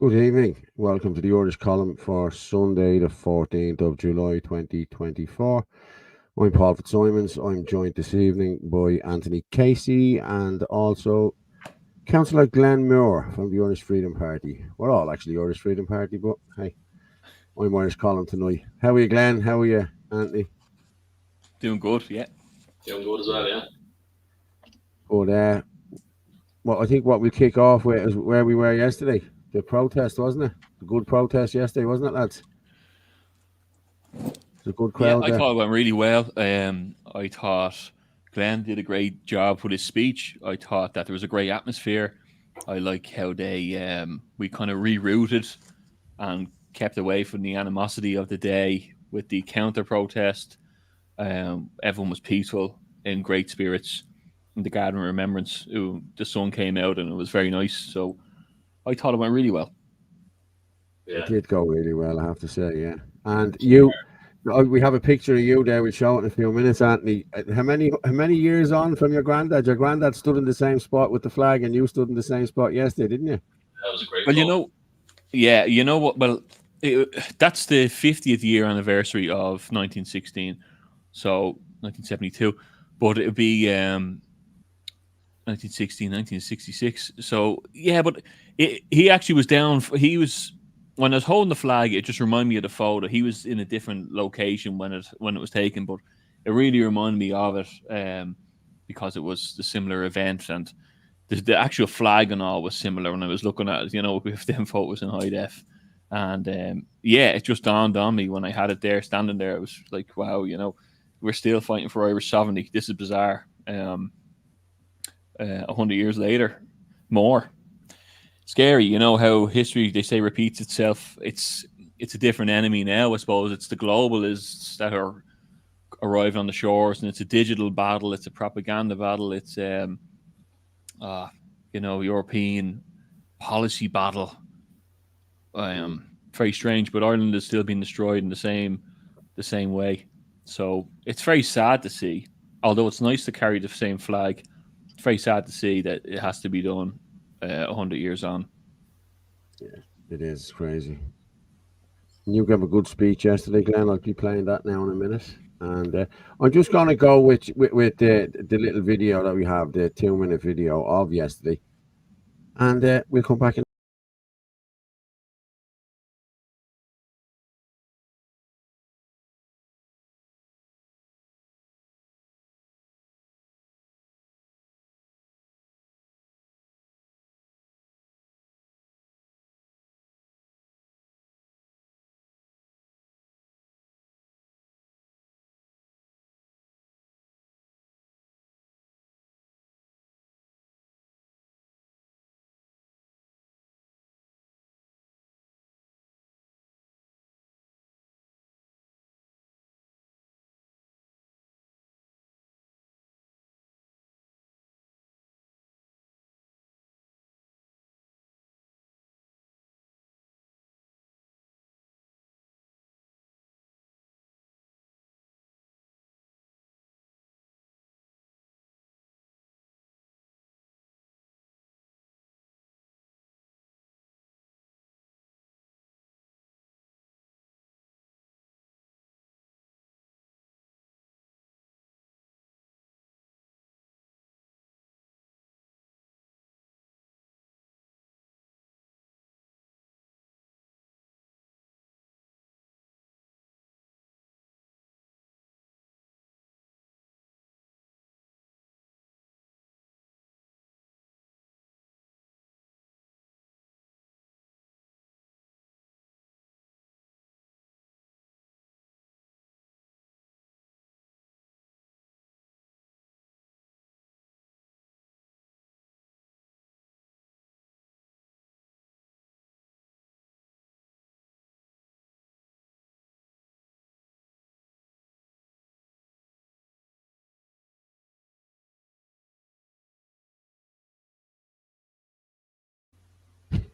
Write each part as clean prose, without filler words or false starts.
Good evening. Welcome to the Irish column for Sunday, the 14th of July 2024. I'm Paul Fitzsimons. I'm joined this evening by Anthony Casey and also Councillor Glenn Moore from the Irish Freedom Party. We're all actually Irish Freedom Party, but hey, I'm Irish column tonight. How are you, Glenn? How are you, Anthony? Doing good, yeah. Doing good as well, yeah. But well, I think what we kick off with is where we were yesterday. The protest, wasn't it? The good protest yesterday, wasn't it, lads? It's a good crowd. Yeah, I thought it went really well. I thought Glenn did a great job with his speech. I thought that there was a great atmosphere. I like how they we kind of rerouted and kept away from the animosity of the day with the counter protest. Everyone was peaceful, in great spirits. In the garden of remembrance, the sun came out and it was very nice. So I thought it went really well. Yeah. It did go really well, I have to say, yeah. And you, we have a picture of you there. We'll show it in a few minutes, Anthony. How many years on from your granddad? Your granddad stood in the same spot with the flag, and you stood in the same spot yesterday, didn't you? That was a great. Well, you know what? Well, that's the 50th year anniversary of 1916, so 1972. But it would be 1916, 1966. So yeah, but he actually was down. He was when I was holding the flag. It just reminded me of the photo. He was in a different location when it was taken, but it really reminded me of it because it was the similar event and the actual flag and all was similar. When I was looking at it, with them photos in high def, and yeah, it just dawned on me when I had it there, standing there. It was like, wow, we're still fighting for Irish sovereignty. This is bizarre. 100 years later, more scary. You know how history, they say, repeats itself. It's a different enemy now, I suppose. It's the globalists that are arriving on the shores, and it's a digital battle. It's a propaganda battle. It's European policy battle. Very strange, but Ireland is still being destroyed in the same way. So it's very sad to see. Although it's nice to carry the same flag, it's very sad to see that it has to be done 100 years on. Yeah, it is crazy. You gave a good speech yesterday, Glenn. I'll be playing that now in a minute. And I'm just going to go with the little video that we have, the 2-minute video of yesterday. And we'll come back in.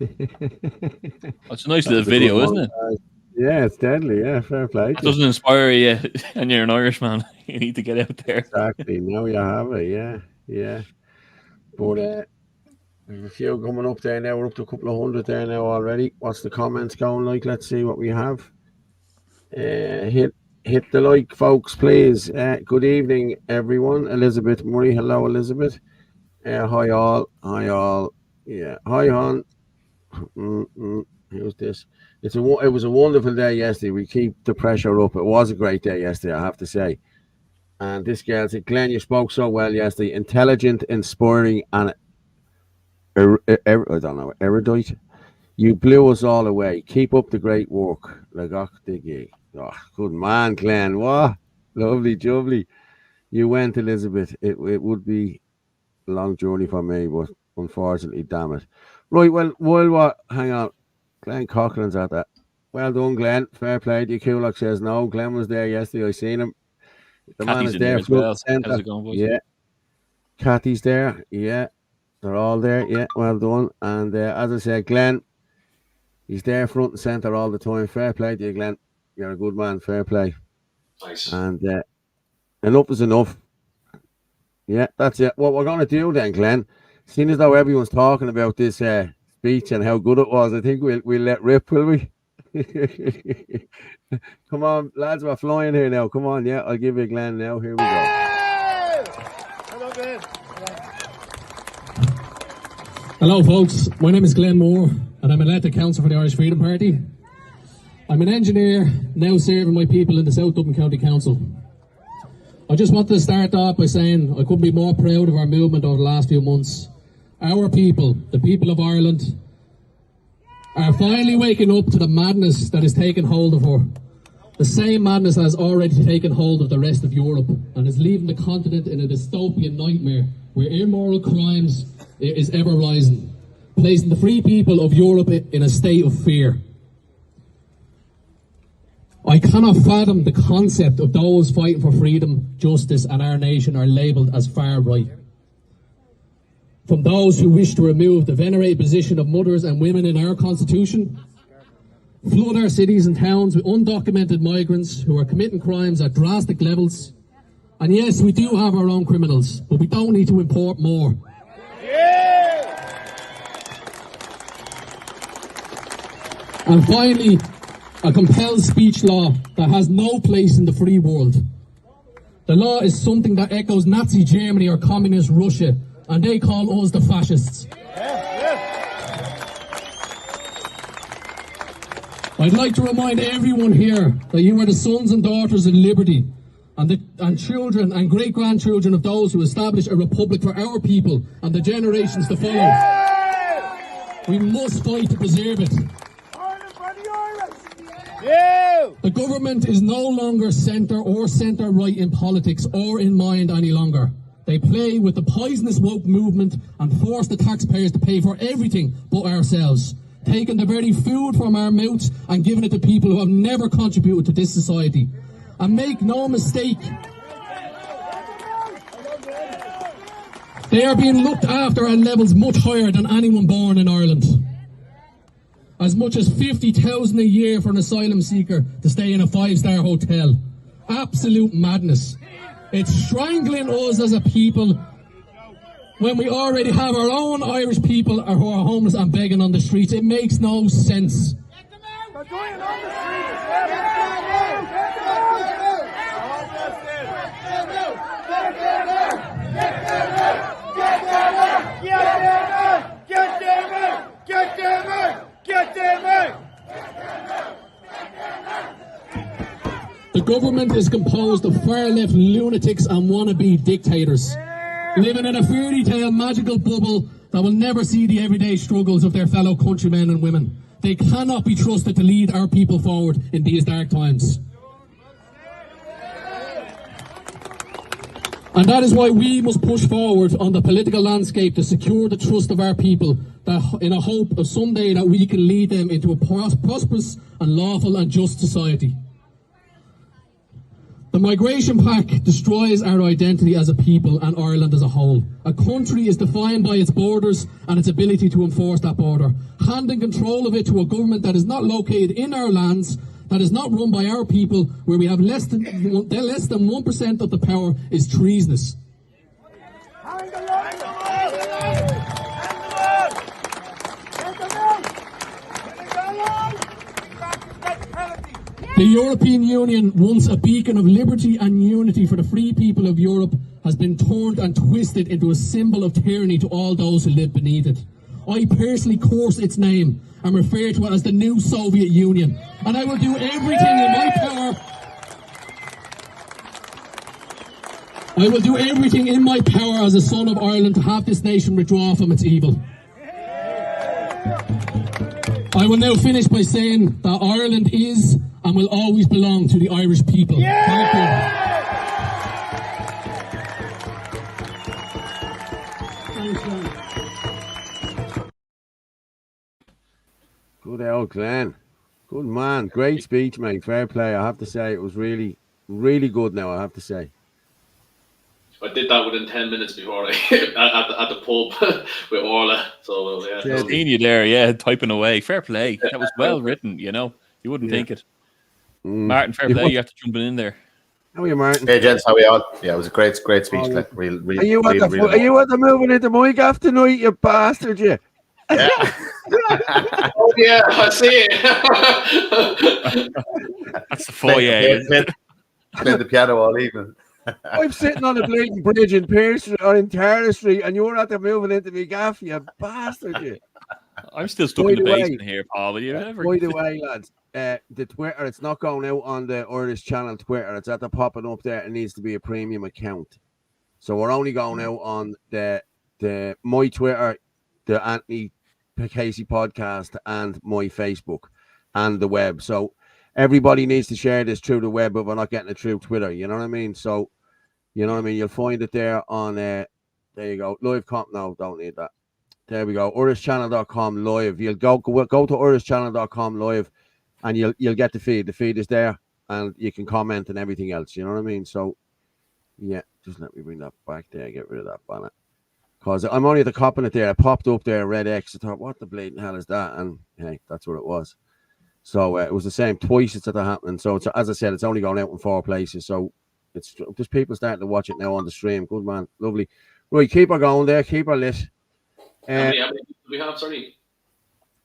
It's a nice little video, isn't it? Yeah, it's deadly. Yeah, fair play. That doesn't inspire you, and you're an Irishman. You need to get out there. Exactly. Now you have it. Yeah. But There's a few coming up there now. We're up to a couple of hundred there now already. What's the comments going like? Let's see what we have. Hit the like, folks, please. Good evening, everyone. Elizabeth Murray. Hello, Elizabeth. Hi all. Yeah, hi hon. Who's this? It was a wonderful day yesterday. We keep the pressure up. It was a great day yesterday, I have to say. And this girl said, Glenn, you spoke so well yesterday. Intelligent, inspiring, and erudite. You blew us all away. Keep up the great work. Oh, good man, Glenn. What? Lovely, jubbly. You went, Elizabeth. It would be a long journey for me, but unfortunately, damn it. Right, well, hang on. Glenn Coughlin's at that. Well done, Glenn. Fair play to you. Kulak says no. Glenn was there yesterday. I seen him. The man is there. As well. How's it going, boys? Yeah. Kathy's there. Yeah. They're all there. Yeah. Well done. And as I said, Glenn, he's there front and centre all the time. Fair play to you, Glenn. You're a good man. Fair play. Nice. And enough is enough. Yeah, that's it. What we're going to do then, Glenn, seeing as though everyone's talking about this speech and how good it was, I think we'll let rip, will we? Come on, lads, we're flying here now. Come on, yeah, I'll give you Glenn now. Here we go. Hello, Glenn. Hello, folks. My name is Glenn Moore, and I'm elected councillor for the Irish Freedom Party. I'm an engineer now serving my people in the South Dublin County Council. I just wanted to start off by saying I couldn't be more proud of our movement over the last few months. Our people, the people of Ireland, are finally waking up to the madness that is taking hold of her. The same madness that has already taken hold of the rest of Europe and is leaving the continent in a dystopian nightmare where immoral crimes is ever rising, placing the free people of Europe in a state of fear. I cannot fathom the concept of those fighting for freedom, justice and our nation are labelled as far right. From those who wish to remove the venerated position of mothers and women in our constitution, flood our cities and towns with undocumented migrants who are committing crimes at drastic levels. And yes, we do have our own criminals, but we don't need to import more. And finally, a compelled speech law that has no place in the free world. The law is something that echoes Nazi Germany or communist Russia, and they call us the fascists. I'd like to remind everyone here that you are the sons and daughters of liberty, and children and great-grandchildren of those who established a republic for our people and the generations to follow. We must fight to preserve it. The government is no longer centre or centre-right in politics or in mind any longer. They play with the poisonous woke movement and force the taxpayers to pay for everything but ourselves, taking the very food from our mouths and giving it to people who have never contributed to this society. And make no mistake, they are being looked after at levels much higher than anyone born in Ireland. As much as 50,000 a year for an asylum seeker to stay in a 5-star hotel. Absolute madness. It's strangling us as a people when we already have our own Irish people who are homeless and begging on the streets. It makes no sense. The government is composed of far-left lunatics and wannabe dictators, living in a fairy tale magical bubble that will never see the everyday struggles of their fellow countrymen and women. They cannot be trusted to lead our people forward in these dark times. And that is why we must push forward on the political landscape to secure the trust of our people, that in a hope of someday that we can lead them into a prosperous and lawful and just society. The Migration Pact destroys our identity as a people and Ireland as a whole. A country is defined by its borders and its ability to enforce that border. Handing control of it to a government that is not located in our lands, that is not run by our people, where we have less than 1% of the power, is treasonous. The European Union, once a beacon of liberty and unity for the free people of Europe, has been turned and twisted into a symbol of tyranny to all those who live beneath it. I personally curse its name and refer to it as the new Soviet Union. And I will do everything in my power. I will do everything in my power as a son of Ireland to have this nation withdraw from its evil. I will now finish by saying that Ireland is and will always belong to the Irish people. Thank you. Thanks, John. Good old Glenn. Good man. Great speech, mate. Fair play. I have to say, it was really, really good now, I have to say. I did that within 10 minutes before I at the pub with Orla. So yeah, Seeing you there, yeah, typing away. Fair play. That was well written. You know, you wouldn't think it. Martin, fair play. You have to jump in there. How are you, Martin? Hey, gents, how are you all? Yeah, it was a great speech. Like, are you at the moving into my gaff tonight, you bastard? You. Yeah. Oh yeah, I see it. That's the foyer. Played the piano all evening. I'm sitting on a blatant bridge in Pierce or in Tara Street, and you're at the moving into me gaff, you bastard! You. I'm still stuck in the basement here, Paul. But by the way, lads, the Twitter, it's not going out on the Irish channel Twitter. It's at the popping up there. It needs to be a premium account. So we're only going out on the my Twitter, the Anthony Casey podcast, and my Facebook and the web. So everybody needs to share this through the web, but we're not getting it through Twitter. You know what I mean? So, you know what I mean? You'll find it there on, there you go. Live comp. No, don't need that. There we go. irishchannel.com live. You'll go to irishchannel.com live and you'll get the feed. The feed is there and you can comment and everything else. You know what I mean? So, yeah, just let me bring that back there. Get rid of that banner. Because I'm only at the copping it there. I popped up there, red X. I thought, what the bleeding hell is that? And hey, that's what it was. So it was the same twice it's happening. So it's, as I said, it's only going out in 4 places. So it's just people starting to watch it now on the stream. Good man, lovely. Right, keep her going there. Keep her lit. How many people do we have? Sorry.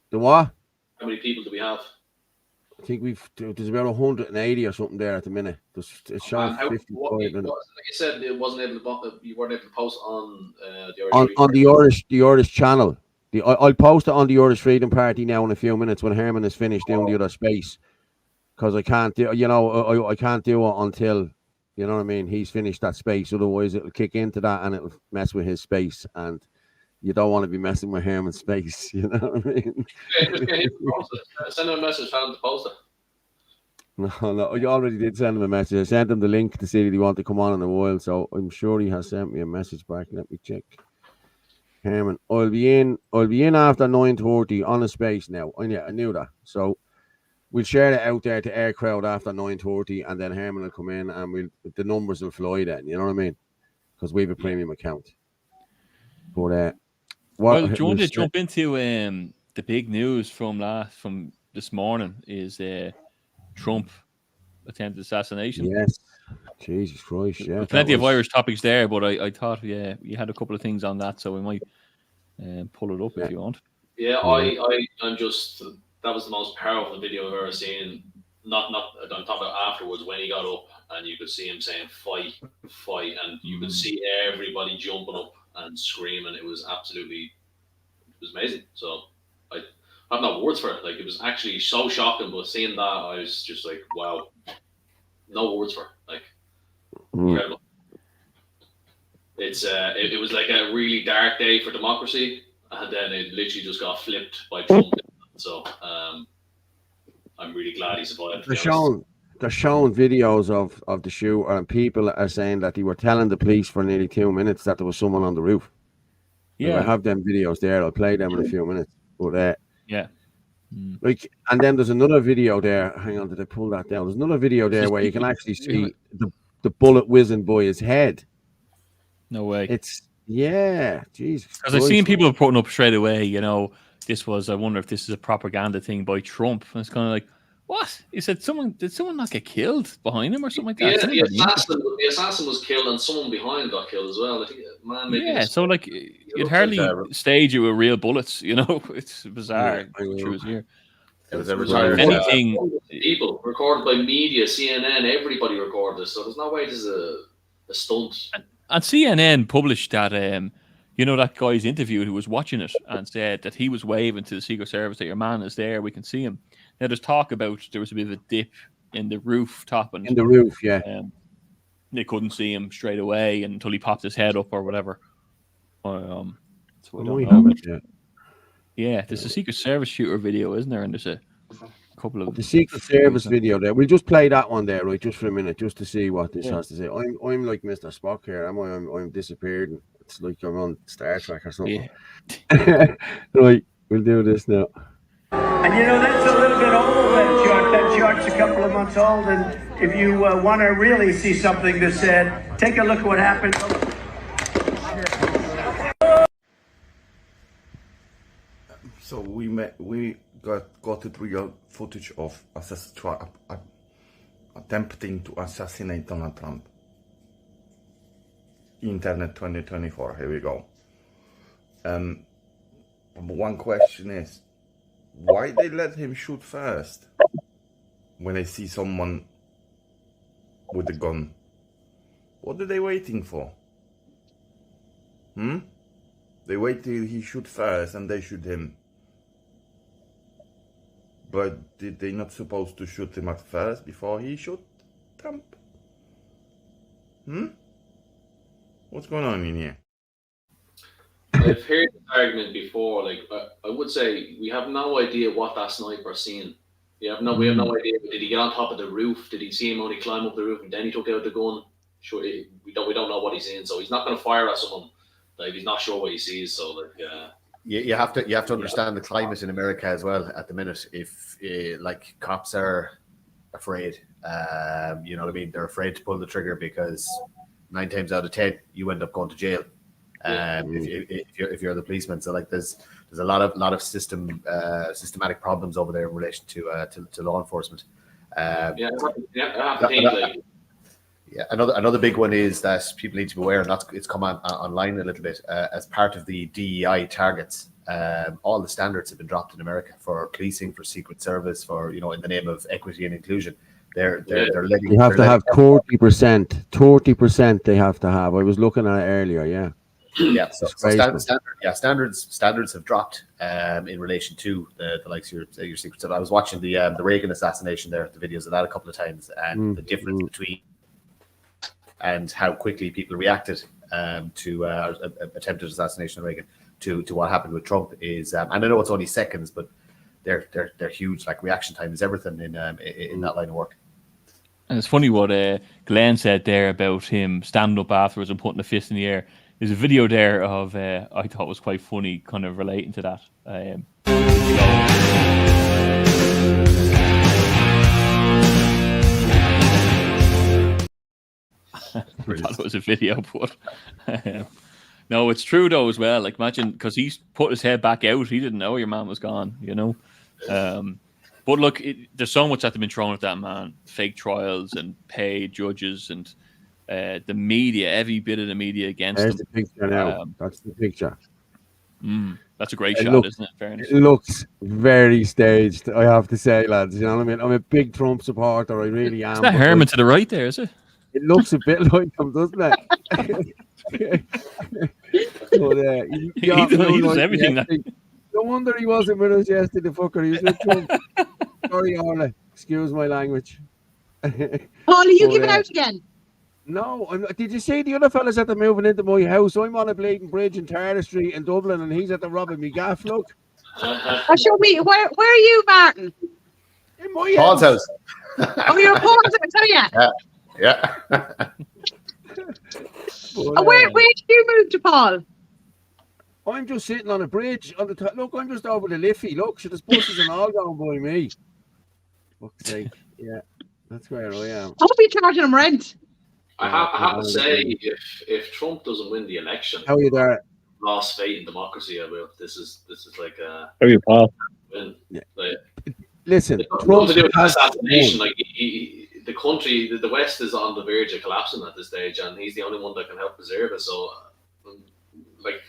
The what? How many people do we have? I think there's about 180 or something there at the minute. It's showing 55. Like you said, you weren't able to post on the Irish channel. I'll post it on the Irish Freedom Party now in a few minutes when Herman is finished doing the other space, because I can't do I can't do it until, you know what I mean, he's finished that space. Otherwise it'll kick into that and it'll mess with his space, and you don't want to be messing with Herman's space. You know what I mean? Send him a message, tell him to post it. No, you already did send him a message. I sent him the link to see that he wanted to come on in a while, so I'm sure he has sent me a message back. Let me check. Herman, I'll be in after 9:30 on a space now. I knew that. So we'll share it out there to air crowd after 9:30, and then Herman will come in and the numbers will fly then, you know what I mean? Because we have a premium account. But well, do you want to jump into the big news from this morning is Trump attempted assassination? Yes. Jesus Christ, yeah. Plenty of Irish topics there, but I thought, yeah, you had a couple of things on that, so we might pull it up if you want. Yeah, I'm just, that was the most powerful video I've ever seen. Not I'm talking about afterwards when he got up and you could see him saying fight, and you could see everybody jumping up and screaming. It was amazing. So I have no words for it. Like, it was actually so shocking, but seeing that, I was just like, wow, no words for it. Like, incredible. It was like a really dark day for democracy, and then it literally just got flipped by Trump. So I'm really glad he survived. They're showing videos of the shooter, and people are saying that they were telling the police for nearly 2 minutes that there was someone on the roof. Yeah, I have them videos there. I'll play them in a few minutes. But yeah. Like, and then there's another video there. Hang on, did I pull that down? There's another video there where you can actually see the bullet whizzing by his head. No way. Jesus. Because I've seen people putting up straight away, you know, I wonder if this is a propaganda thing by Trump. And it's kind of like, what? He said did someone not get killed behind him or something like that? Yeah, the assassin was killed and someone behind got killed as well. I think, so like, you'd hardly stage it with real bullets, you know? It's bizarre. True as here. It was a Right. retired. If anything, People recorded by media, CNN, everybody recorded this. So there's no way this is a stunt. and CNN published that that guy's interviewed who was watching it and said that he was waving to the Secret Service that your man is there, we can see him. Now there's talk about there was a bit of a dip in the rooftop and In the roof, yeah. They couldn't see him straight away until he popped his head up or whatever. So I don't know. Yeah, there's a Secret Service shooter video, isn't there? And there's a couple of the Secret Service video there. We'll just play that one there, right, just for a minute, just to see what this has to say. I'm like Mr. Spock here. I'm disappeared. And it's like I'm on Star Trek or something. Yeah. Right, we'll do this now. And that's a little bit old, that chart. That chart's a couple of months old, and if you want to really see something that's said, take a look at what happened. So we got the real footage of attempting to assassinate Donald Trump. Internet 2024. Here we go. One question is, why they let him shoot first when they see someone with a gun? What are they waiting for? They wait till he shoot first and they shoot him. But did they not supposed to shoot him at first before he shoot Trump? What's going on in here? I've heard this argument before. Like I would say, we have no idea what that sniper's seen. We have no idea. Did he get on top of the roof? Did he see him only climb up the roof and then he took out the gun? Sure, we don't know what he's seeing. So he's not going to fire at someone like he's not sure what he sees. So like, You have to understand the climate in America as well at the minute. If like cops are afraid, you know what I mean. They're afraid to pull the trigger because 9 times out of 10 you end up going to jail. If you're the policeman, so like there's a lot of systematic problems over there in relation to law enforcement. I have to think like. Yeah, another big one is that people need to be aware, and it's come on online a little bit as part of the DEI targets. All the standards have been dropped in America for policing, for Secret Service, for in the name of equity and inclusion. They're letting you have to have 30%. 30% they have to have. I was looking at it earlier. Yeah. Yeah, so standards have dropped in relation to the likes of your Secret Service. I was watching the Reagan assassination there, the videos of that a couple of times, and the difference between and how quickly people reacted to attempted assassination of Reagan to what happened with Trump is, and I know it's only seconds, but they're huge. Like reaction time is everything in that line of work. And it's funny what Glenn said there about him standing up afterwards and putting a fist in the air. There's a video there of I thought was quite funny, kind of relating to that. I thought it was a video, but no, it's true though as well. Like imagine, because he's put his head back out, he didn't know your man was gone. But look, there's so much that's been thrown at that man: fake trials and paid judges and. The media, every bit of the media against There's him. the picture now. That's the picture. That's a great shot, isn't it? Fairness. It looks very staged, I have to say, lads. You know what I mean? I'm a big Trump supporter. I really am. Is that Herman to the right there, is it? It looks a bit like him, doesn't it? But, he does everything. No wonder he wasn't with us yesterday, the fucker. He was with Trump. Sorry, Orla. Excuse my language. Paul, are you giving out again? No, did you see the other fellas at the moving into my house? I'm on a bleeding bridge in Tarter Street in Dublin, and he's at the robbing me gaff. Look. Show me. Where are you, Martin? In my Paul's house. Oh, you're Paul's house. Oh, yeah. Yeah. Where did you move to, Paul? I'm just sitting on a bridge on the top. Look, I'm just over the Liffey. Look, there's buses and all going by me. Fuck's sake. Yeah, that's where I am. I'll be charging him rent. I have to say, if Trump doesn't win the election, how are you there? Lost faith in democracy. This is like a. How are you, Paul? Win. Yeah. Like, listen, Trump has assassination. Like the country, the West is on the verge of collapsing at this stage, and he's the only one that can help preserve it. So, like,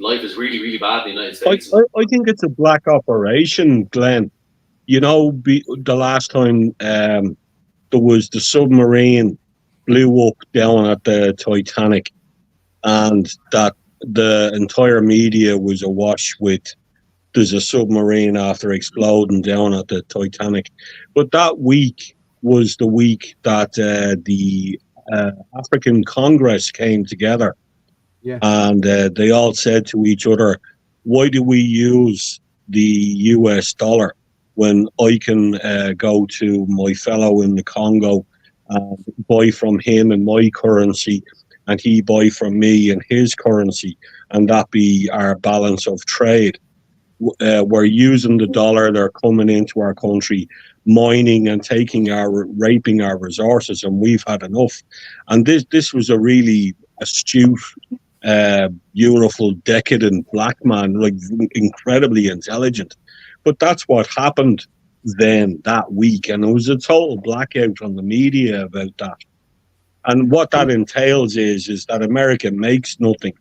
life is really, really bad in the United States. I think it's a black operation, Glenn. the last time there was the submarine blew up down at the Titanic, and that the entire media was awash with there's a submarine after exploding down at the Titanic. But that week was the week that the African Congress came together. Yeah. And they all said to each other, why do we use the US dollar when I can go to my fellow in the Congo and buy from him in my currency, and he buy from me in his currency, and that be our balance of trade? We're using the dollar, they're coming into our country, mining and raping our resources, and we've had enough. And this was a really astute, beautiful, decadent black man, like incredibly intelligent. But that's what happened then that week, and it was a total blackout on the media about that. And what that entails is that America makes nothing.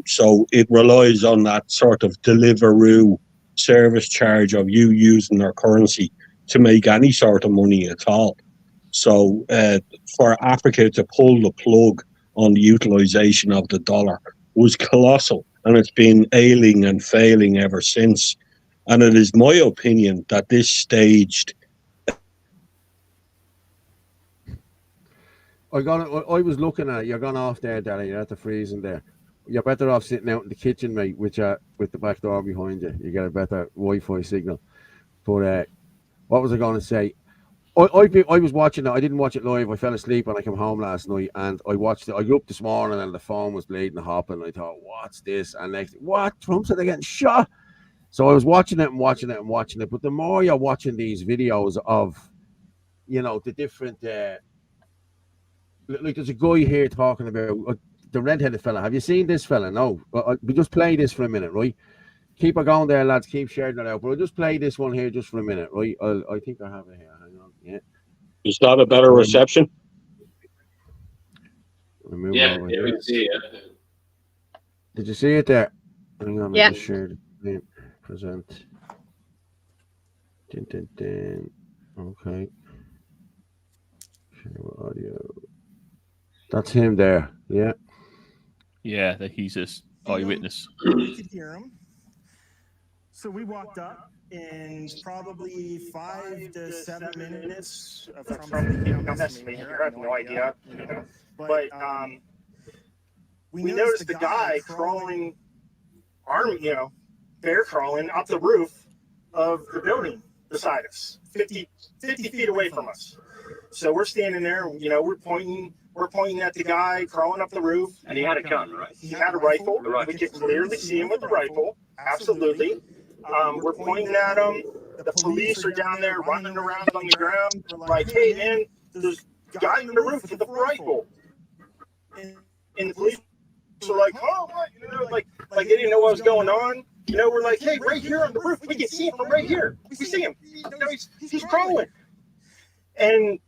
So it relies on that sort of Deliveroo service charge of you using their currency to make any sort of money at all. So for Africa to pull the plug on the utilization of the dollar was colossal, and it's been ailing and failing ever since. And it is my opinion that this staged. I was looking at it. You're gone off there, Daddy. You're at the freezing there. You're better off sitting out in the kitchen, mate, with the back door behind you. You get a better Wi-Fi signal. But what was I going to say? I was watching it. I didn't watch it live. I fell asleep when I came home last night, and I watched it. I got up this morning, and the phone was bleeding and hopping. I thought, what's this? And next, what? Trump said they're getting shot. So I was watching it and watching it and watching it. But the more you're watching these videos of, the different, like there's a guy here talking about the red-headed fella. Have you seen this fella? No. We just play this for a minute, right? Keep it going there, lads. Keep sharing it out. But I'll just play this one here just for a minute, right? I think I have it here. Hang on. Yeah. Is that a better reception? Yeah, we can see it. Did you see it there? Hang on, Yeah. I just shared it. Present. Din. Okay. Share audio. That's him there. Yeah. Yeah, that he's a eyewitness. We could hear him. So we walked up in probably 5 to 7 minutes of Trump estimating here. I have no idea, But we noticed the guy crawling, bear crawling up the roof of the building beside us, 50 feet away from us. So we're standing there, we're pointing at the guy crawling up the roof. And he had a gun, right? He had a rifle. We could clearly see him with the rifle. Absolutely. We're pointing at him. The police are down there running around on the ground. We're like, hey, man, there's a guy on the roof with a rifle. And the police are like, oh, what? Like they didn't know what was going on. We're like, hey, right here on the roof, we can see him from right here. We see him. He's crawling. And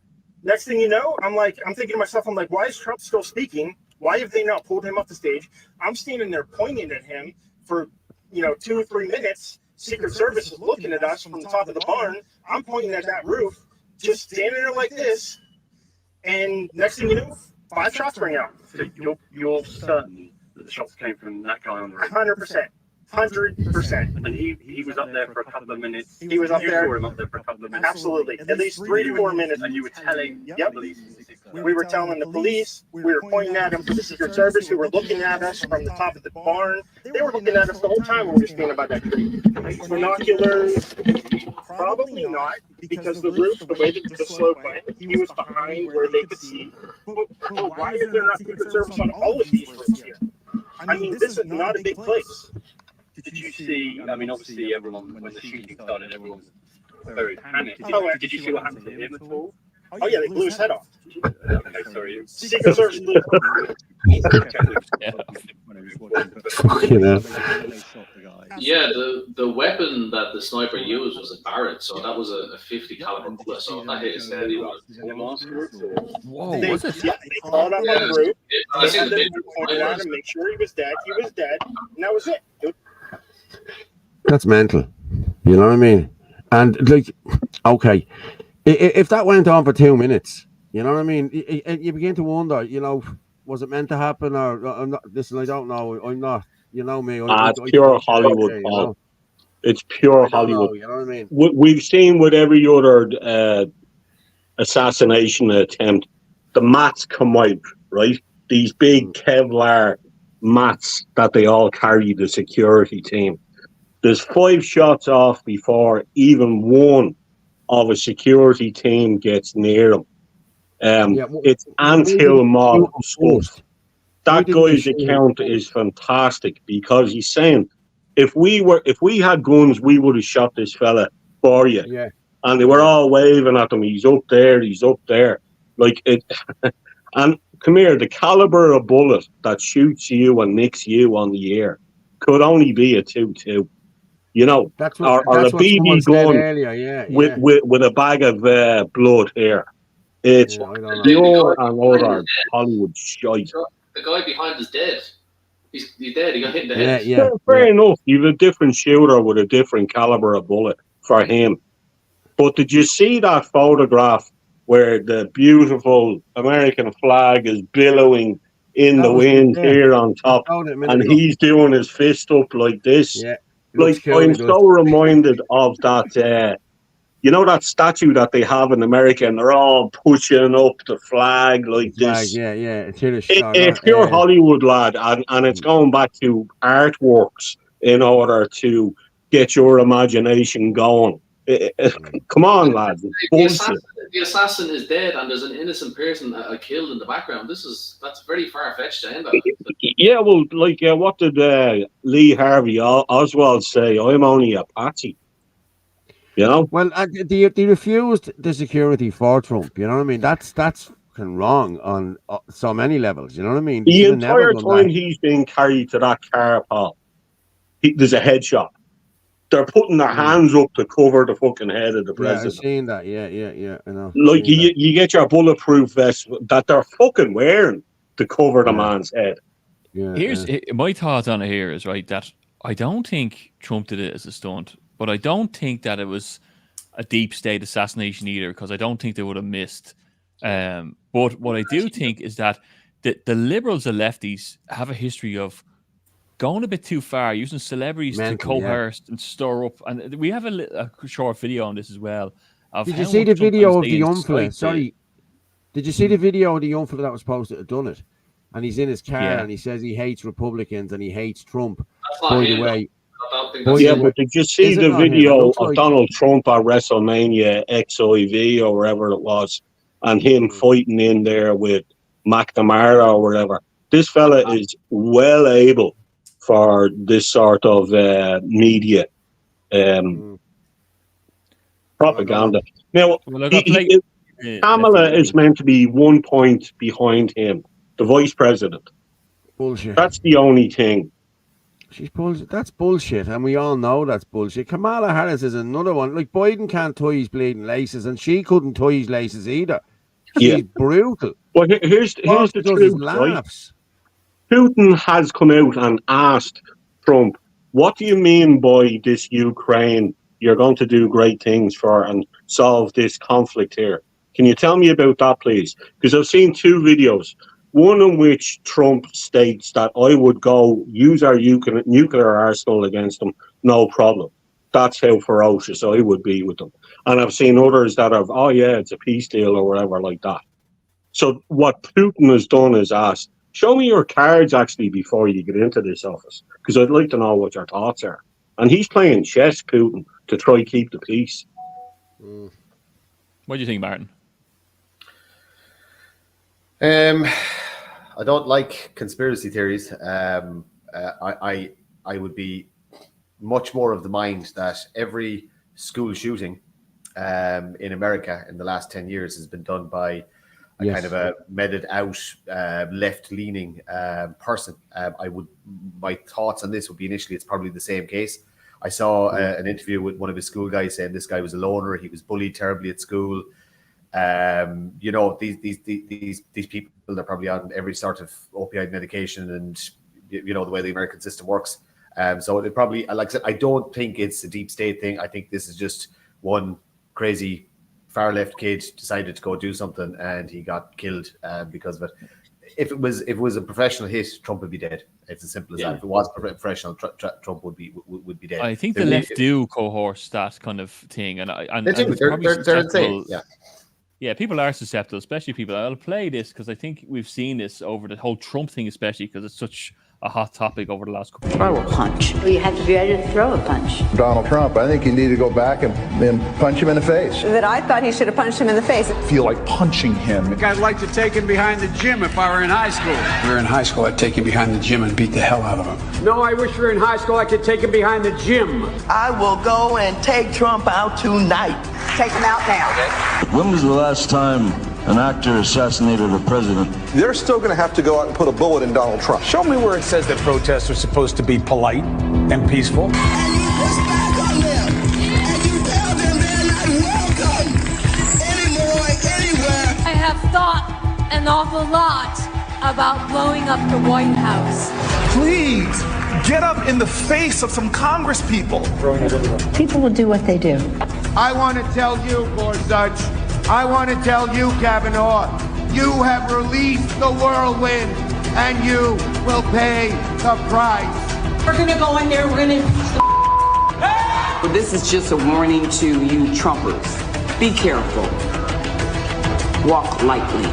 next thing you know, I'm thinking to myself, why is Trump still speaking? Why have they not pulled him off the stage? I'm standing there pointing at him for, 2 or 3 minutes. Secret Service is looking at us from the top of the barn. I'm pointing at that roof, just standing there like this. And next thing you know, 5 shots ring out. So you're certain that the shots came from that guy on the roof? 100%. 100%. And he was up there for a couple of minutes. He was up there. You saw him up there for a couple of minutes. Absolutely. At least 3 to 4 minutes. And you were telling the police. We were telling the police. We were pointing at them for the Secret Service, who were looking at us from the top of the barn. They were looking at us the whole time when we were standing by that tree. Binoculars, probably not, because the roof, the way that the slope went, he was behind where they could see. But why is there not Secret Service on all of these roofs here? I mean, this is not a big place. Did you see, obviously everyone, when the shooting started, everyone was very panicked. Did you see what happened to him at all? Oh, yeah, they blew his head off. Okay, sorry. Secret Service blew Yeah, the weapon that the sniper used was a Barrett, so that was a 50 caliber bullet, so that hit his head. Whoa, was it? Yeah, they called up on the roof. I see the They picture. pointed at him, make sure he was dead. He was dead, and that was it. That's mental. You know what I mean? And like, okay, if that went on for 2 minutes, you know what I mean? You begin to wonder, you know, was it meant to happen or not? Listen, I don't know. I'm not, you know me. It's pure Hollywood, you Paul. know? It's pure I don't Hollywood. know, you know what I mean? We've seen with every other assassination attempt, the mats come out, right? These big Kevlar mats that they all carry, the security team. There's 5 shots off before even one of a security team gets near them. It's anthill mob stuff. That guy's account is fantastic because he's saying, if we had guns, we would have shot this fella for you. Yeah. And they were all waving at him. He's up there. He's up there. Like it. And come here, the caliber of bullet that shoots you and nicks you on the air could only be a 2.2. You know, that's or a BB gun earlier, with a bag of blood here. It's pure and utter Hollywood shite. The guy behind is dead. He's dead. He got hit in the head. Fair enough. You have a different shooter with a different caliber of bullet for him. But did you see that photograph where the beautiful American flag is billowing in the wind here on top, and he's doing his fist up like this? Yeah. Like, I'm so reminded of that, you know, that statue that they have in America, and they're all pushing up the flag like this. Yeah. It's pure Hollywood, lad, and it's going back to artworks in order to get your imagination going. Come on, lads. The assassin is dead, and there's an innocent person killed in the background. That's very far fetched to end that. Yeah, well, like, what did Lee Harvey Oswald say? I'm only a patsy. You know? Well, they refused the security for Trump. You know what I mean? That's fucking wrong on so many levels. You know what I mean? The entire time he's being carried to that car, Paul, there's a headshot. They're putting their hands up to cover the fucking head of the president. I've seen that. Yeah. I know. Like, you get your bulletproof vest that they're fucking wearing to cover the man's head. Yeah. Here's my thoughts on it here is, right, that I don't think Trump did it as a stunt, but I don't think that it was a deep state assassination either, because I don't think they would have missed. But what I do think is that the liberals and lefties have a history of going a bit too far, using celebrities to coerce and stir up. And we have a short video on this as well. Did you see the video of the young fella? Sorry. Did you see the video of the young fella that was supposed to have done it? And he's in his car and he says he hates Republicans and he hates Trump. By the way. But did you see the video of Donald Trump at WrestleMania XIV or wherever it was, and him fighting in there with McNamara or whatever? This fella is well able for this sort of media propaganda. Now, Kamala is meant to be 1 point behind him, the vice president. Bullshit. That's the only thing. She's bullshit. That's bullshit, and we all know that's bullshit. Kamala Harris is another one. Like, Biden can't tie his bleeding laces, and she couldn't tie his laces either. She's brutal. Well, here's the truth, right? Putin has come out and asked Trump, what do you mean by this Ukraine you're going to do great things for and solve this conflict here? Can you tell me about that, please? Because I've seen 2 videos. One in which Trump states that I would go use our nuclear arsenal against them, no problem. That's how ferocious I would be with them. And I've seen others that have, it's a peace deal or whatever like that. So what Putin has done is asked, show me your cards actually before you get into this office, because I'd like to know what your thoughts are. And he's playing chess, Putin, to try to keep the peace. What do you think, Martin? I don't like conspiracy theories. I would be much more of the mind that every school shooting in America in the last 10 years has been done by kind of a meted out, left-leaning person. My thoughts on this would be initially it's probably the same case. I saw an interview with one of his school guys saying this guy was a loner. He was bullied terribly at school. These people, they're probably on every sort of opioid medication, and the way the American system works. So it probably, like I said, I don't think it's a deep state thing. I think this is just one crazy far left kid decided to go do something and he got killed because of it. If it was a professional hit, Trump would be dead. It's as simple as that. If it was professional, Trump would be dead. I think the left do cohorse that kind of thing, and they do. They're insane. Yeah, people are susceptible, especially people. I'll play this because I think we've seen this over the whole Trump thing, especially because it's such a hot topic over the last couple of years. Throw a punch. Well, you have to be ready to throw a punch. Donald Trump, I think you need to go back and punch him in the face. That I thought he should have punched him in the face. I feel like punching him. I'd like to take him behind the gym if I were in high school. If we were in high school, I'd take him behind the gym and beat the hell out of him. No, I wish we were in high school. I could take him behind the gym. I will go and take Trump out tonight. Take him out now. When was the last time an actor assassinated a president? They're still going to have to go out and put a bullet in Donald Trump. Show me where it says that protests are supposed to be polite and peaceful. And you push back on them, and you tell them they're not welcome anymore, anywhere. I have thought an awful lot about blowing up the White House. Please, get up in the face of some Congress people. People will do what they do. I want to tell you, Gorsuch, I want to tell you, Kavanaugh, you have released the whirlwind, and you will pay the price. We're going to go in there, we're going to... This is just a warning to you Trumpers. Be careful. Walk lightly.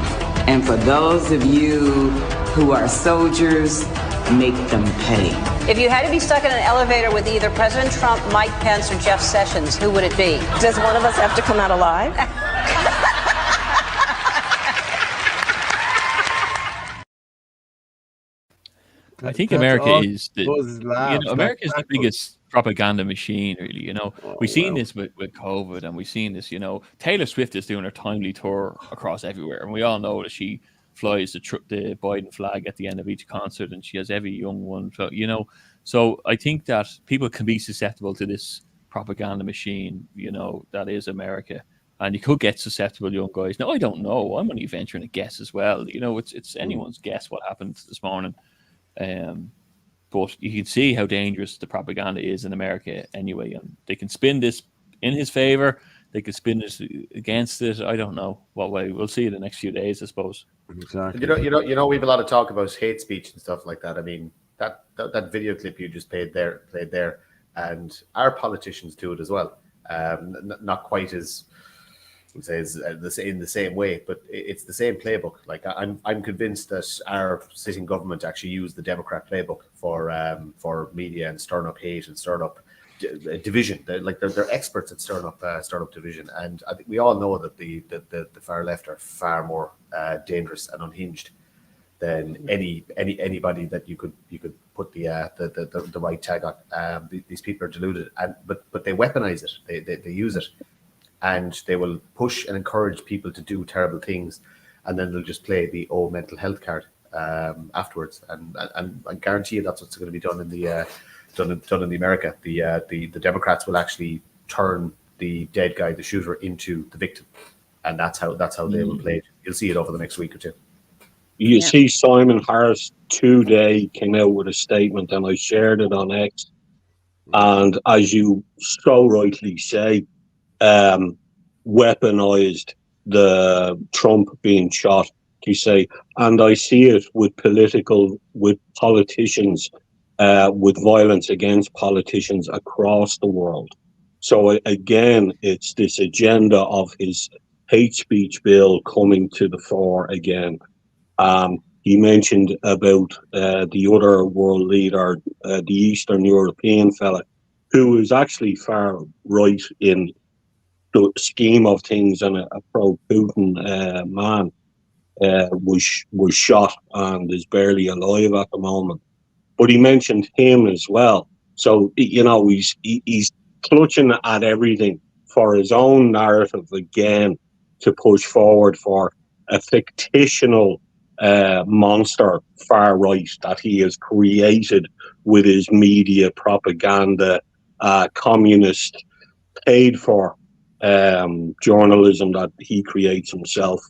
And for those of you who are soldiers, make them pay. If you had to be stuck in an elevator with either President Trump, Mike Pence, or Jeff Sessions, who would it be? Does one of us have to come out alive? I think America is America is the biggest propaganda machine, really. You know, we've seen this with COVID, and we've seen this. You know, Taylor Swift is doing her timely tour across everywhere, and we all know that she flies the Biden flag at the end of each concert, and she has every young one. So, you know, so I think that people can be susceptible to this propaganda machine, you know, that is America. And you could get susceptible young guys. Now, I don't know. I'm only venturing a guess as well. You know, it's anyone's guess what happened this morning. But you can see how dangerous the propaganda is in America anyway. And they can spin this in his favor. They can spin this against it. I don't know what way. We'll see in the next few days, I suppose. Exactly. You know, we have a lot of talk about hate speech and stuff like that. I mean, that video clip you just played there, and our politicians do it as well. Not quite as, I would say, in the same way, but it's the same playbook. Like I'm convinced that our sitting government actually used the Democrat playbook for media and stirring up hate and stirring up division. They're experts at stirring up division, and I think we all know that the far left are far more dangerous and unhinged than anybody that you could put the right tag on. These people are deluded, but they weaponize it. They use it, and they will push and encourage people to do terrible things, and then they'll just play the mental health card afterwards. And I guarantee you that's what's going to be done in the done in the America. The Democrats will actually turn the dead guy, the shooter, into the victim, and that's how they will play it. You'll see it over the next week or two. You see, Simon Harris today came out with a statement, and I shared it on X. And as you so rightly say, weaponized the Trump being shot. You say, and I see it with politicians, with violence against politicians across the world. So again, it's this agenda of his hate speech bill coming to the fore again. He mentioned about the other world leader, the Eastern European fella, who is actually far right in the scheme of things, and a pro-Putin man was shot and is barely alive at the moment. But he mentioned him as well. So, you know, he's clutching at everything for his own narrative again to push forward for a fictional monster far right that he has created with his media propaganda, communist paid for journalism that he creates himself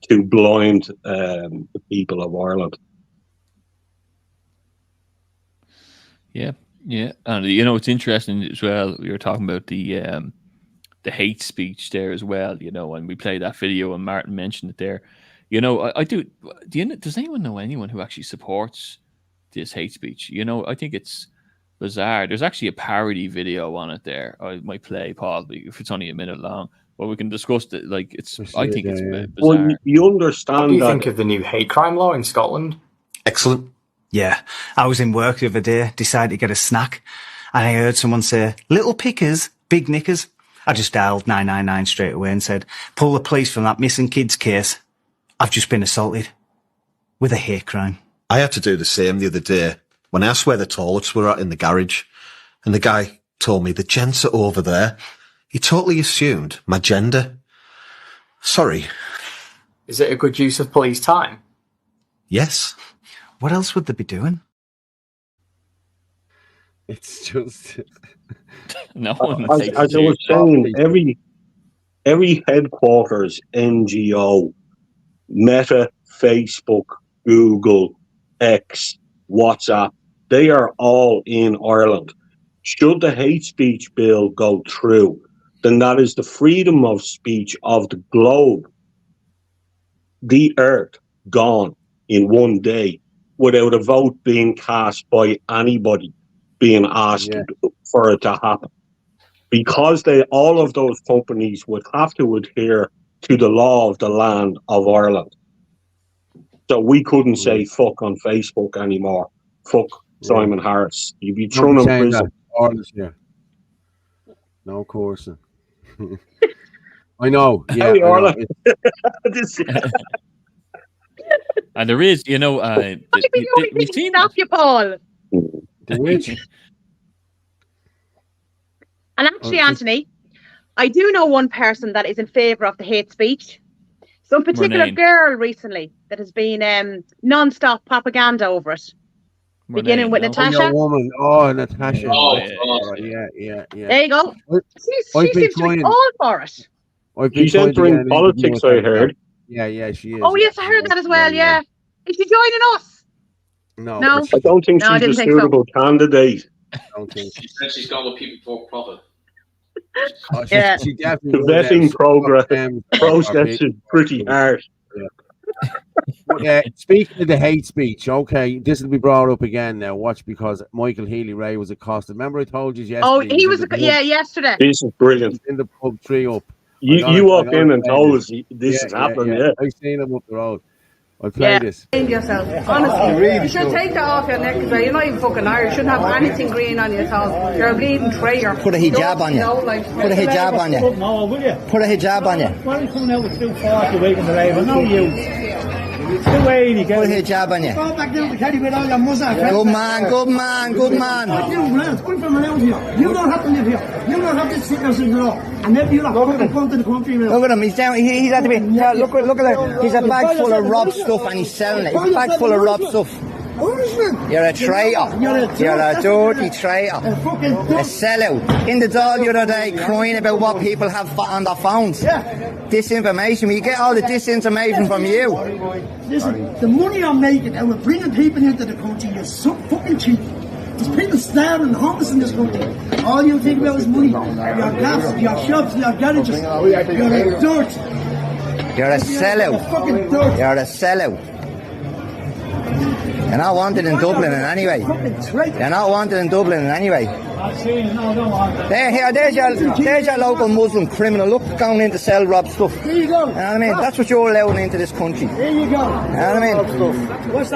to blind the people of Ireland. Yeah, and you know it's interesting as well. We were talking about the hate speech there as well, you know, and we played that video and Martin mentioned it there. You know, I do. Does anyone know anyone who actually supports this hate speech? You know, I think it's bizarre. There's actually a parody video on it there. I might play, Paul, if it's only a minute long. But we can discuss it. Like, I think it's bizarre. Well, you understand What do you that. think of the new hate crime law in Scotland? Excellent. Yeah. I was in work the other day, decided to get a snack, and I heard someone say, little pickers, big knickers. I just dialed 999 straight away and said, pull the police from that missing kids case. I've just been assaulted with a hate crime. I had to do the same the other day when I asked where the toilets were at in the garage, and the guy told me the gents are over there. He totally assumed my gender. Sorry. Is it a good use of police time? Yes. What else would they be doing? It's just no one. As I was saying, every headquarters NGO, Meta, Facebook, Google, X, WhatsApp, they are all in Ireland. Should the hate speech bill go through, then that is the freedom of speech of the globe, the earth, gone in one day without a vote being cast by anybody being asked for it to happen. Because all of those companies would have to adhere to the law of the land of Ireland. So we couldn't say fuck on Facebook anymore. Fuck Simon Harris. You'd be thrown in prison. No course. I know. Yeah, Hey, Orla. And there is, you know, What do you mean we've seen stop you, Paul? The witch. And actually, Anthony, I do know one person that is in favour of the hate speech. Some particular girl recently that has been non-stop propaganda over it. Beginning with Natasha. Oh, woman. Oh, Natasha. Yeah. There you go. She seems to be all for it. She's entering politics, I heard. Yeah, she is. Oh, yes, I heard that as well, yeah. Is she joining us? No. I don't think she's a suitable candidate. I don't think She said she's gone with people for profit. She definitely The vetting process is pretty hard. Yeah. Speaking of the hate speech, okay, this will be brought up again now. Watch, because Michael Healy-Rae was accosted. Remember I told you yesterday? Oh, he was, yesterday. This is brilliant. In the pub, 3 up. You walk in and told us this is happening, yeah. I've seen him up the road. I'll play this. Yourself. Honestly, you should take that off your neck, because you're not even fucking Irish. You shouldn't have anything green on you at all. You're a bleeding traitor. Put a hijab on you. Put a hijab on you. Put a hijab on you. Why are you coming out with 240 a week in the label? No use. 280. Put a hijab on you. Go back down to Kerry with all your muzzle. Good man. Come from around here. You don't have to live here. You don't have to sit there and grow. And maybe you'll have to come to the country. Look at him. He's down. He's had to be. Look at that. He's a bag full of robbed stuff and he's selling it. He's a bag full of robbed stuff. You're a traitor. You're a dirty traitor. A sellout. In the door the other day crying about what people have on their phones. Disinformation. We get all the disinformation from you. Listen, the money I'm making out of bringing people into the country is so fucking cheap. There's people starving and homeless in this country. All you think about is money. Your gas, your shops, your garages. You're a dirt. You're a sellout. You're a sellout. You're not wanted in Dublin in any way. You're not wanted in Dublin in any way. There's your local Muslim criminal. Look, going in to sell rob stuff. There you go. You know what I mean? That's what you're allowing into this country. There you go. You know what I mean?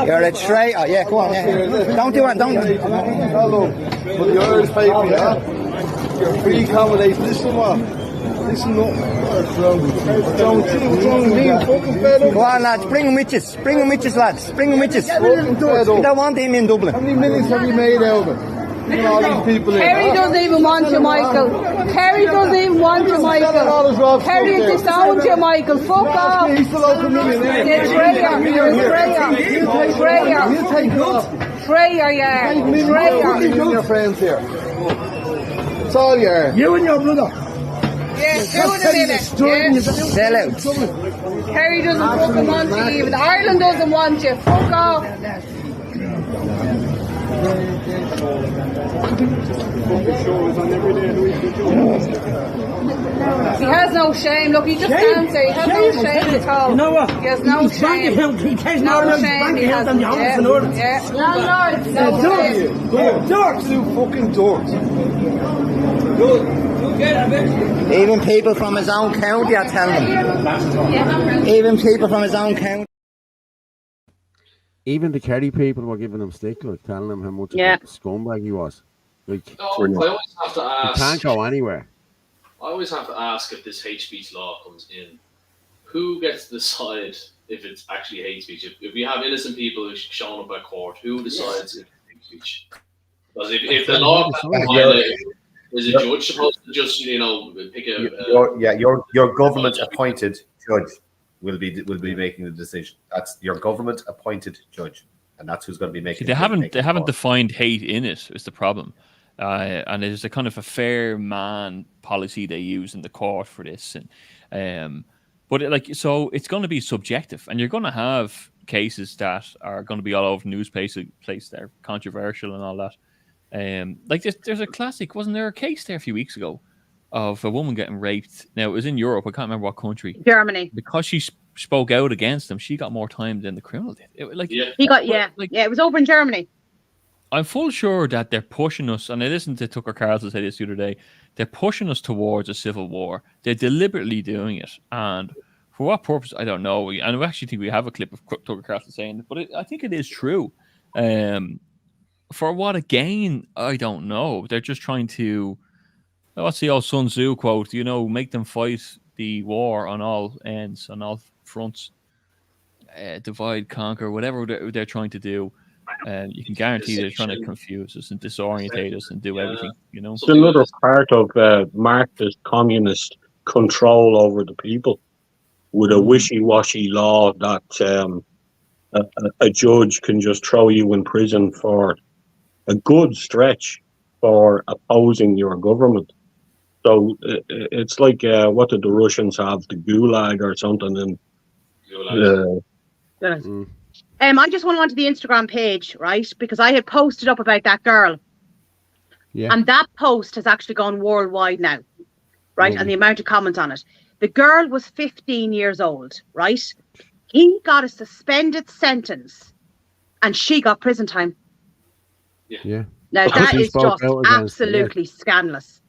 You're a traitor. Yeah, go on. Yeah. Don't do it. Don't. But the Irish people, you're free accommodation. Listen what? Listen up. Go on, lads. Bring them witches. Bring them witches, lads. Bring them witches. You don't want him in Dublin. How many millions have you made out of it? Kerry doesn't even want you, Michael. Kerry doesn't even want you, Michael. Kerry is disowned you, Michael. Fuck off. He's the local millionaire. You're a traitor. You're a traitor. You take off. Traitor, yeah. Traitor. You and your friends here. That's all you are. You and your brother. Yeah, 2 in a minute. Sell out. Kerry doesn't fucking want you even. Ireland doesn't want you. Fuck off. He has no shame. Look, he just stands there. He has no shame at all. You know what? He has no shame. He takes No more shame. He has than the homeless in Ireland. Landlords. Fucking dorks. Even people from his own county are telling him. Even people from his own county. Even the Kerry people were giving him stick, like telling him how much of a scumbag he was. Like, I always have to he ask. can't go anywhere. I always have to ask if this hate speech law comes in, who gets to decide if it's actually hate speech? If we have innocent people who've shown up at court, who decides if it's hate speech? Because if the law is a judge supposed to just pick a your government appointed judge will be making the decision. That's your government appointed judge, and that's who's going to be making. They haven't defined hate in it. Is the problem. And there's a kind of a fair man policy they use in the court for this, and but so it's going to be subjective, and you're going to have cases that are going to be all over the newspaper place that are controversial and all that. There's a classic, wasn't there a case there a few weeks ago of a woman getting raped? Now it was in Europe, I can't remember what country. Germany. Because she spoke out against them, she got more time than the criminal did. It was over in Germany. I'm full sure that they're pushing us, and I listened to Tucker Carlson say this the other day, they're pushing us towards a civil war. They're deliberately doing it. And for what purpose, I don't know. And I actually think we have a clip of Tucker Carlson saying it, but I think it is true. For what again, I don't know. They're just trying to, what's the old Sun Tzu quote, make them fight the war on all ends, on all fronts, divide, conquer, whatever they're trying to do. You can guarantee they're trying to confuse us and disorientate us and do everything, It's another part of Marxist communist control over the people with a wishy-washy law that a judge can just throw you in prison for a good stretch for opposing your government. So it's like, what did the Russians have, the Gulag or something? I just went onto the Instagram page, right? Because I had posted up about that girl. Yeah. And that post has actually gone worldwide now, right? And the amount of comments on it. The girl was 15 years old, right? He got a suspended sentence and she got prison time. Yeah. Now that is just absolutely scandalous.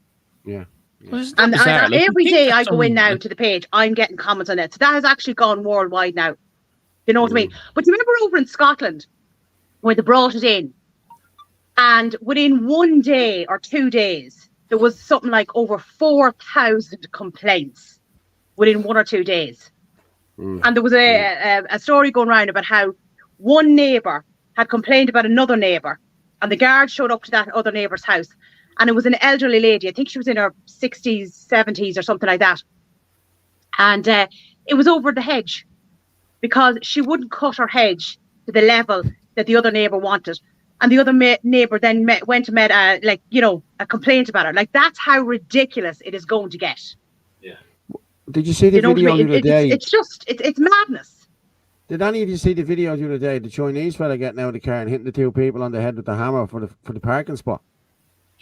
Yeah. And every day I go in now to the page, I'm getting comments on it. So that has actually gone worldwide now. You know what I mean? But you remember over in Scotland where they brought it in, and within 1 day or 2 days, there was something like over 4,000 complaints within 1 or 2 days. And there was a story going around about how one neighbour had complained about another neighbour, and the guard showed up to that other neighbour's house, and it was an elderly lady. I think she was in her 60s, 70s or something like that. And it was over the hedge, because she wouldn't cut her hedge to the level that the other neighbour wanted. And the other neighbour then went and made a complaint about her. Like, that's how ridiculous it is going to get. Yeah. Did you see the video the other day? It's madness. Did any of you see the video the other day? The Chinese fella getting out of the car and hitting the two people on the head with the hammer for the parking spot.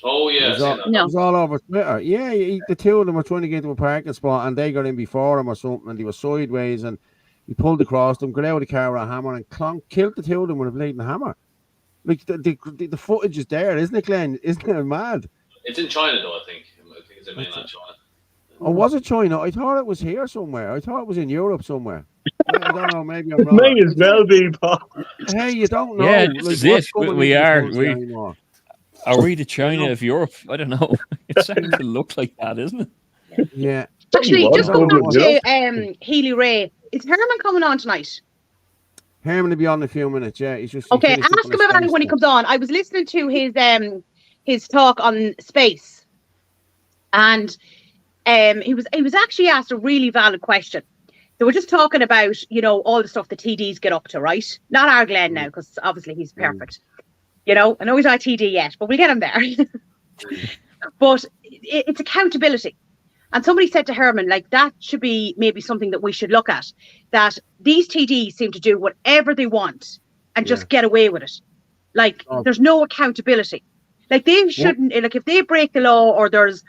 Oh, yeah. It was all over Twitter. Yeah, the two of them were trying to get to a parking spot, and they got in before him or something, and they were sideways, and he pulled across them, got out of the car with a hammer, and killed the two of them with a bleeding hammer. Like, the footage is there, isn't it, Glenn? Isn't it mad? It's in China, though, I think. I think it's in mainland China. Oh, was it China? I thought it was here somewhere. I thought it was in Europe somewhere. I don't know, maybe I'm wrong. It may as well be, Paul. Hey, you don't know. Yeah, this is it. Are we the China of Europe? I don't know. It's starting to look like that, isn't it? Yeah. Actually, just going back to Healy Ray, is Herman coming on tonight? Herman will be on in a few minutes, yeah. He's just ask him about it when he comes on. I was listening to his talk on space, and he was actually asked a really valid question. They were just talking about, all the stuff the TDs get up to, right? Not our Glenn now, because obviously he's perfect. I know he's not a TD yet, but we'll get him there. But it's accountability. And somebody said to Herman, that should be maybe something that we should look at, that these TDs seem to do whatever they want and just get away with it. Like, there's no accountability. Like, they shouldn't, like, if they break the law or there's,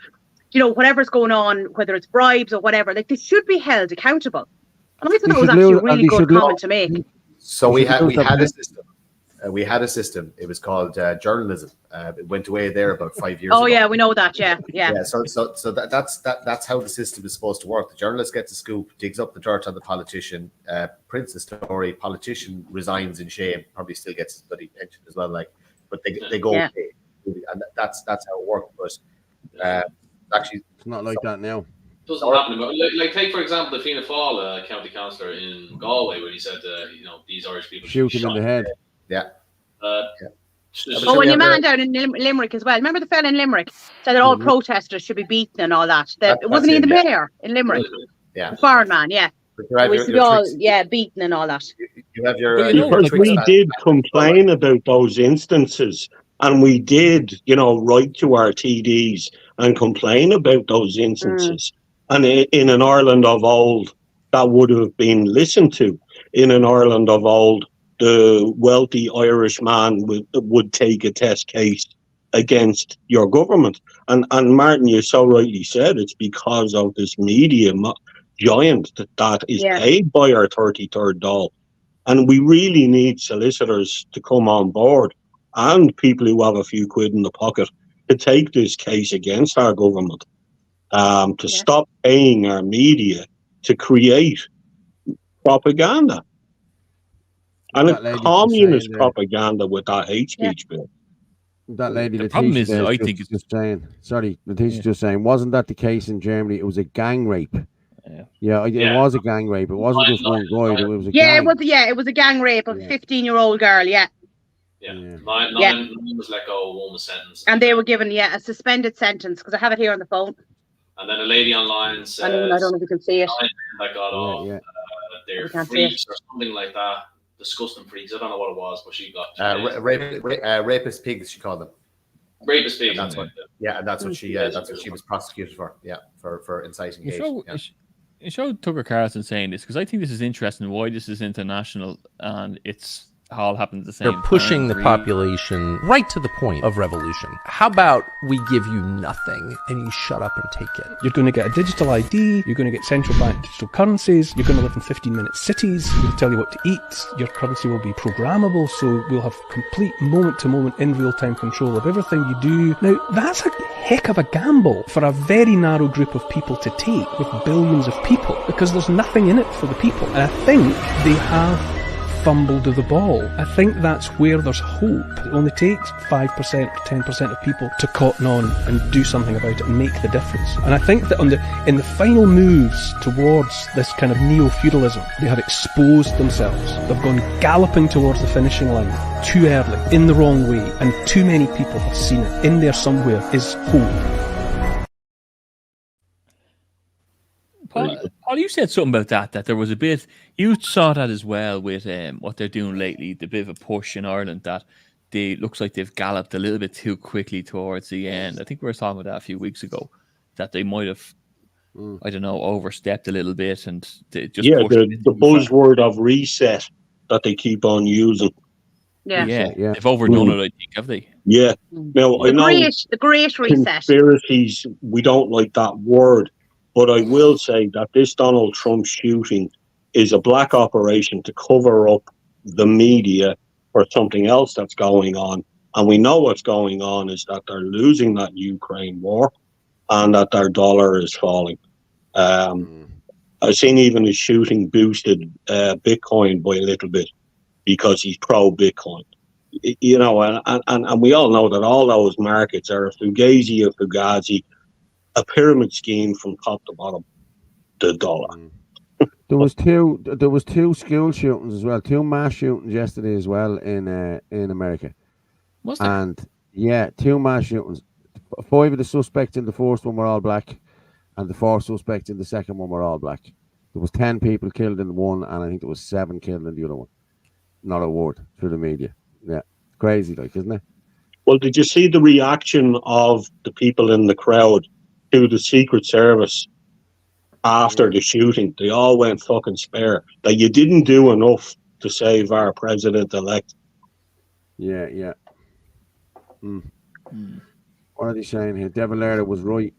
you know, whatever's going on, whether it's bribes or whatever, like, they should be held accountable. And I thought that was actually a really good comment to make. So we had a system. We had a system. It was called journalism. It went away there about 5 years ago. Oh yeah, we know that. Yeah. So that's how the system is supposed to work. The journalist gets a scoop, digs up the dirt on the politician, prints the story. Politician resigns in shame. Probably still gets his bloody pension as well. Like, but they go away, and that's how it works. But actually, it's not like that now. Doesn't happen. Like take for example the Fianna Fáil county councillor in Galway, where he said, you know, these Irish people shoot him in the head. Yeah. Oh, and your man down in Limerick as well. Remember the fella in Limerick said that all protesters should be beaten and all that. Wasn't he the mayor in Limerick? Yeah. The foreign man, yeah. We should be all beaten and all that. You have your. Because we did complain about those instances, and we did, you know, write to our TDs and complain about those instances. And in an Ireland of old, that would have been listened to. In an Ireland of old, the wealthy Irish man would take a test case against your government. And Martin, you so rightly said, it's because of this media giant that is paid by our 33rd Dáil. And we really need solicitors to come on board and people who have a few quid in the pocket to take this case against our government, to stop paying our media to create propaganda. And it's communist propaganda with that hate speech bill. That lady, the problem is, I think it's just saying. Sorry, Letitia's just saying. Wasn't that the case in Germany? It was a gang rape. Yeah, it was a gang rape. It wasn't just one guy. It was a gang. It was a gang rape of a 15-year-old girl. Yeah. Nine was let go, one was sentenced. And they were given a suspended sentence, because I have it here on the phone. And then a lady online says, I don't know if you can see it. That got off. They're freaks or something like that. Disgusting freaks. I don't know what it was, but she got rapist pigs. She called them rapist pigs. That's what. Yeah, and that's what she. That's what she was prosecuted for. Yeah, for inciting hate. It showed Tucker Carlson saying this, because I think this is interesting. Why this is international and it's all happened at the same time. They're pushing the population right to the point of revolution. How about we give you nothing and you shut up and take it? You're going to get a digital ID, you're going to get central bank digital currencies, you're going to live in 15-minute cities, we'll tell you what to eat, your currency will be programmable, so we'll have complete moment-to-moment in real-time control of everything you do. Now, that's a heck of a gamble for a very narrow group of people to take with billions of people, because there's nothing in it for the people. And I think they have fumbled the ball. I think that's where there's hope. It only takes 5% or 10% of people to cotton on and do something about it and make the difference. And I think that in the final moves towards this kind of neo-feudalism, they have exposed themselves. They've gone galloping towards the finishing line too early, in the wrong way, and too many people have seen it. In there somewhere is hope. Paul, you said something about that there was a bit, you saw that as well with what they're doing lately, the bit of a push in Ireland that looks like they've galloped a little bit too quickly towards the end. I think we were talking about that a few weeks ago, that they might have, I don't know, overstepped a little bit and they just the buzzword of reset that they keep on using. Yeah. They've overdone it, I think, have they? Yeah. Now, I know the great reset. Conspiracies, we don't like that word. But I will say that this Donald Trump shooting is a black operation to cover up the media for something else that's going on. And we know what's going on is that they're losing that Ukraine war and that their dollar is falling. I've seen even his shooting boosted Bitcoin by a little bit because he's pro-Bitcoin. You know, and we all know that all those markets are a fugazi, a pyramid scheme from top to bottom, the dollar. There was two school shootings as well, 2 mass shootings yesterday as well in America. Was there? And yeah, 2 mass shootings. 5 of the suspects in the first one were all black, and the 4 suspects in the second one were all black. There was 10 people killed in one, and I think there was 7 killed in the other one. Not a word through the media. Yeah, crazy, like, isn't it? Well, did you see the reaction of the people in the crowd to the Secret Service after the shooting? They all went fucking spare. That you didn't do enough to save our president-elect. Yeah. What are they saying here? De Valera was right.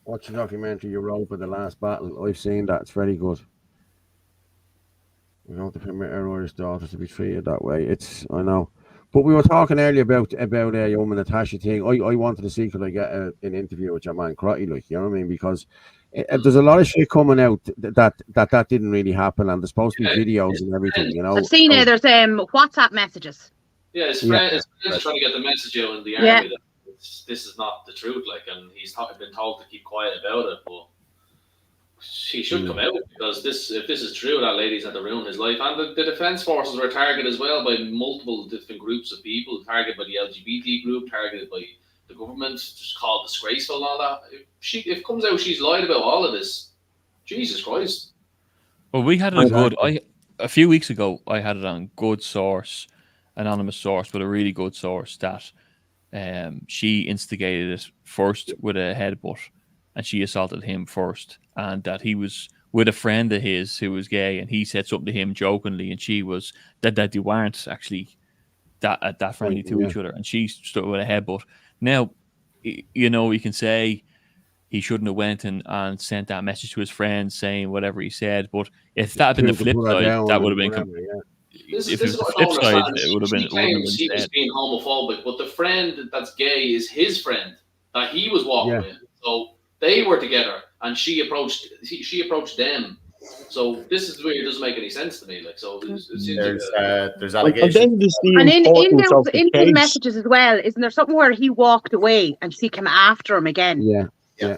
Watch the documentary Europa, The Last Battle. I've seen that. It's very good. We don't permit our Irish daughters to be treated that way. I know. But we were talking earlier about young Natasha thing. I wanted to see could I get an interview with your man Crotty, like, you know what I mean? Because there's a lot of shit coming out that didn't really happen, and there's supposed to be videos and everything, you know. I've seen there's WhatsApp messages. Yeah, his friends trying to get the message out in the army that this is not the truth, like, and he's been told to keep quiet about it, but he should come out, because if this is true, that lady's had to ruin his life. And the defence forces were targeted as well by multiple different groups of people, targeted by the LGBT group, targeted by the government, just called disgraceful and all that. If it comes out she's lied about all of this, Jesus Christ. Well, we had it a few weeks ago, I had it on good source, anonymous source, but a really good source, that she instigated it first with a headbutt, and she assaulted him first, and that he was with a friend of his who was gay, and he said something to him jokingly, and she was that they weren't actually that friendly to each other, and she stood with a headbutt. Now, you know, you can say he shouldn't have went and sent that message to his friends saying whatever he said, but if that had been the flip side, that would have been. This if is it was what the I flip don't side, understand. it would have been. She claims he was being homophobic, but the friend that's gay is his friend that he was walking with. So they were together, and she approached them. So this is where it doesn't make any sense to me. Like, so there's allegations, and in those messages as well, isn't there something where he walked away and she came after him again? Yeah,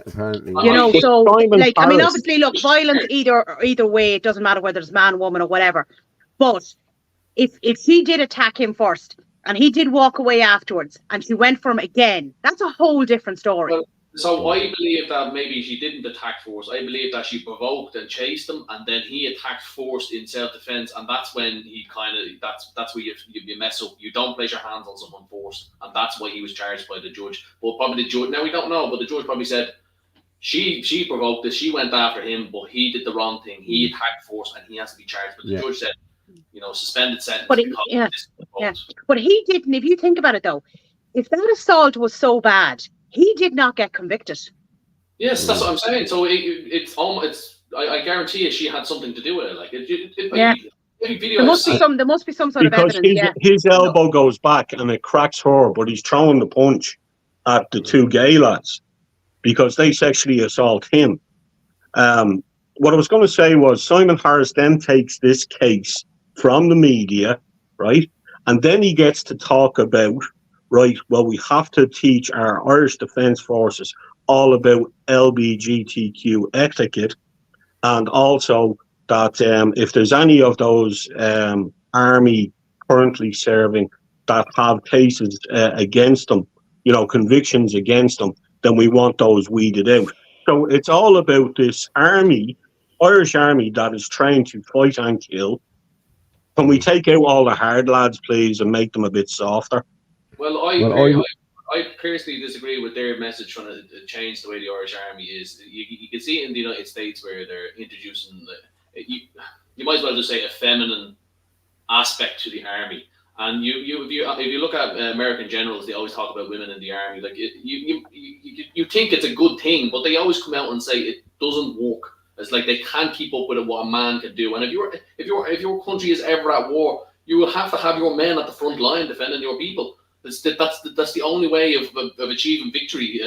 apparently. You know, so like, I mean, Harris. obviously, look, violence either way, it doesn't matter whether it's man, woman, or whatever. But if she did attack him first and he did walk away afterwards, and she went for him again, that's a whole different story. Well, so I believe that maybe she didn't attack first. I believe that she provoked and chased him, and then he attacked first in self-defense, and that's when he kind of that's where you mess up. You don't place your hands on someone first, and that's why he was charged by the judge. But probably the judge, now we don't know, but the judge probably said she provoked this, she went after him, but he did the wrong thing. He attacked first, and he has to be charged. But the judge said, you know, suspended sentence. But but he didn't. If you think about it, though, if that assault was so bad, he did not get convicted. Yes, that's what I'm saying. So I guarantee you, she had something to do with it. Like there must be some sort of evidence. Because his elbow goes back and it cracks her, but he's throwing the punch at the two gay lads because they sexually assault him. What I was going to say was Simon Harris then takes this case from the media, right? And then he gets to talk about, right, well, we have to teach our Irish Defence Forces all about LGBTQ etiquette, and also that if there's any of those army currently serving that have cases against them, you know, convictions against them, then we want those weeded out. So it's all about this army, Irish army, that is trained to fight and kill. Can we take out all the hard lads, please, and make them a bit softer? Well, I personally disagree with their message trying to change the way the Irish Army is. You can see it in the United States where they're introducing you might as well just say a feminine aspect to the army. And if you look at American generals, they always talk about women in the army. Like you think it's a good thing, but they always come out and say it doesn't work. It's like they can't keep up with what a man can do. And if your country is ever at war, you will have to have your men at the front line defending your people. That's the only way of achieving victory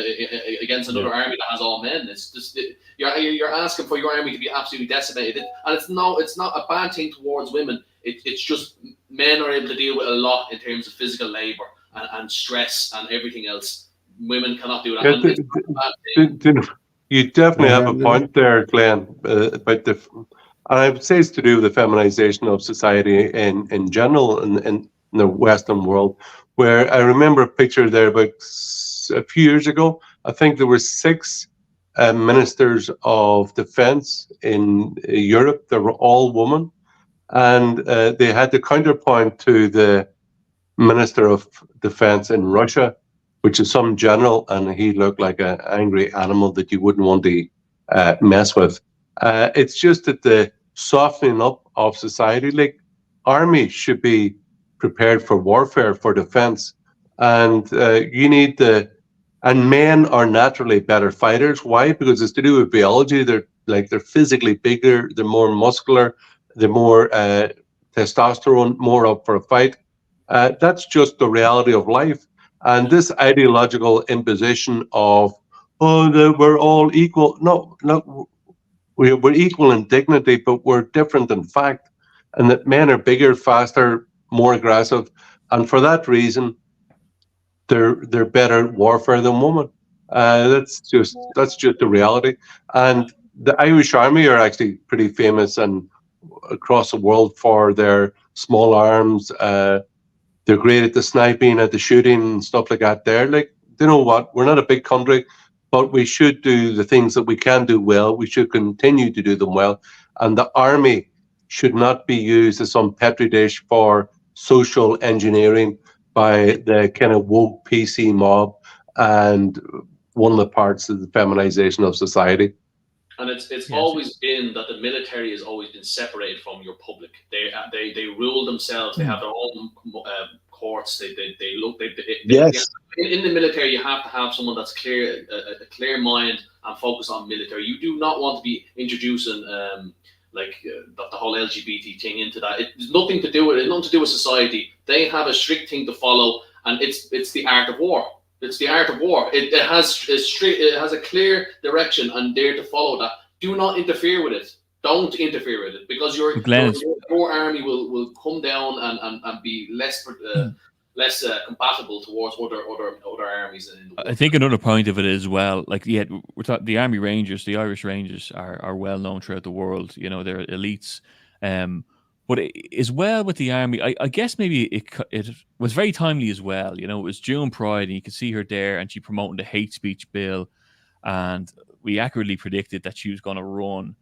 against another army that has all men. It's just you're asking for your army to be absolutely decimated, and it's not a bad thing towards women. It's just men are able to deal with a lot in terms of physical labor and stress and everything else. Women cannot do that. You definitely have a point there, Glenn, about and I would say it's to do with the feminization of society in general in the Western world, where I remember a picture there about a few years ago. I think there were 6 ministers of defense in Europe. They were all women, and they had the counterpoint to the minister of defense in Russia, which is some general, and he looked like an angry animal that you wouldn't want to mess with. It's just that the softening up of society, like army should be prepared for warfare, for defense. And and men are naturally better fighters. Why? Because it's to do with biology. They're physically bigger, they're more muscular, they're more testosterone, more up for a fight. That's just the reality of life. And this ideological imposition of, we're all equal. No, we're equal in dignity, but we're different in fact. And that men are bigger, faster, more aggressive. And for that reason, they're better at warfare than women. That's just the reality. And the Irish Army are actually pretty famous and across the world for their small arms. They're great at the sniping, at the shooting, and stuff like that. They're like, you know what? We're not a big country, but we should do the things that we can do well. We should continue to do them well. And the army should not be used as some petri dish for social engineering by the kind of woke PC mob and one of the parts of the feminization of society. And it's always been that the military has always been separated from your public. They rule themselves. They have their own courts. Yes. In the military, you have to have someone that's clear, a clear mind and focus on military. You do not want to be introducing the whole LGBT thing into that. It's nothing to do with it. Nothing to do with society. They have a strict thing to follow, and it's the art of war. It's the art of war. It has a clear direction, and dare to follow that. Do not interfere with it. Don't interfere with it, because your army will come down and be less compatible towards other armies. I think another point of it as well, we're talking the Army Rangers, the Irish Rangers are well known throughout the world. You know, they're elites. But as well with the army, I guess maybe it was very timely as well. You know, it was June Pride, and you could see her there, and she promoting the hate speech bill, and we accurately predicted that she was going to run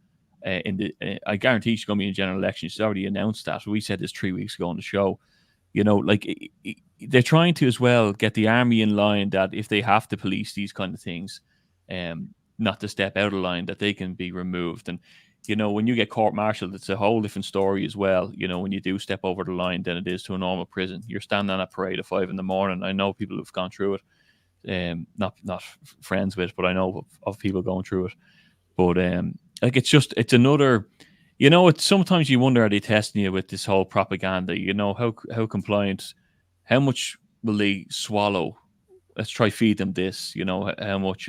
I guarantee she's going to be in the general election. She's already announced that. We said this 3 weeks ago on the show. You know, they're trying to as well get the army in line that if they have to police these kind of things, not to step out of line, that they can be removed. And you know, when you get court-martialed, it's a whole different story as well. You know, when you do step over the line than it is to a normal prison. You're standing on a parade at 5 a.m. I know people who've gone through it. Not friends with, but I know of people going through it. But it's another. You know, it's sometimes you wonder, are they testing you with this whole propaganda? You know, how compliant, how much will they swallow? Let's try feed them this, you know, how much,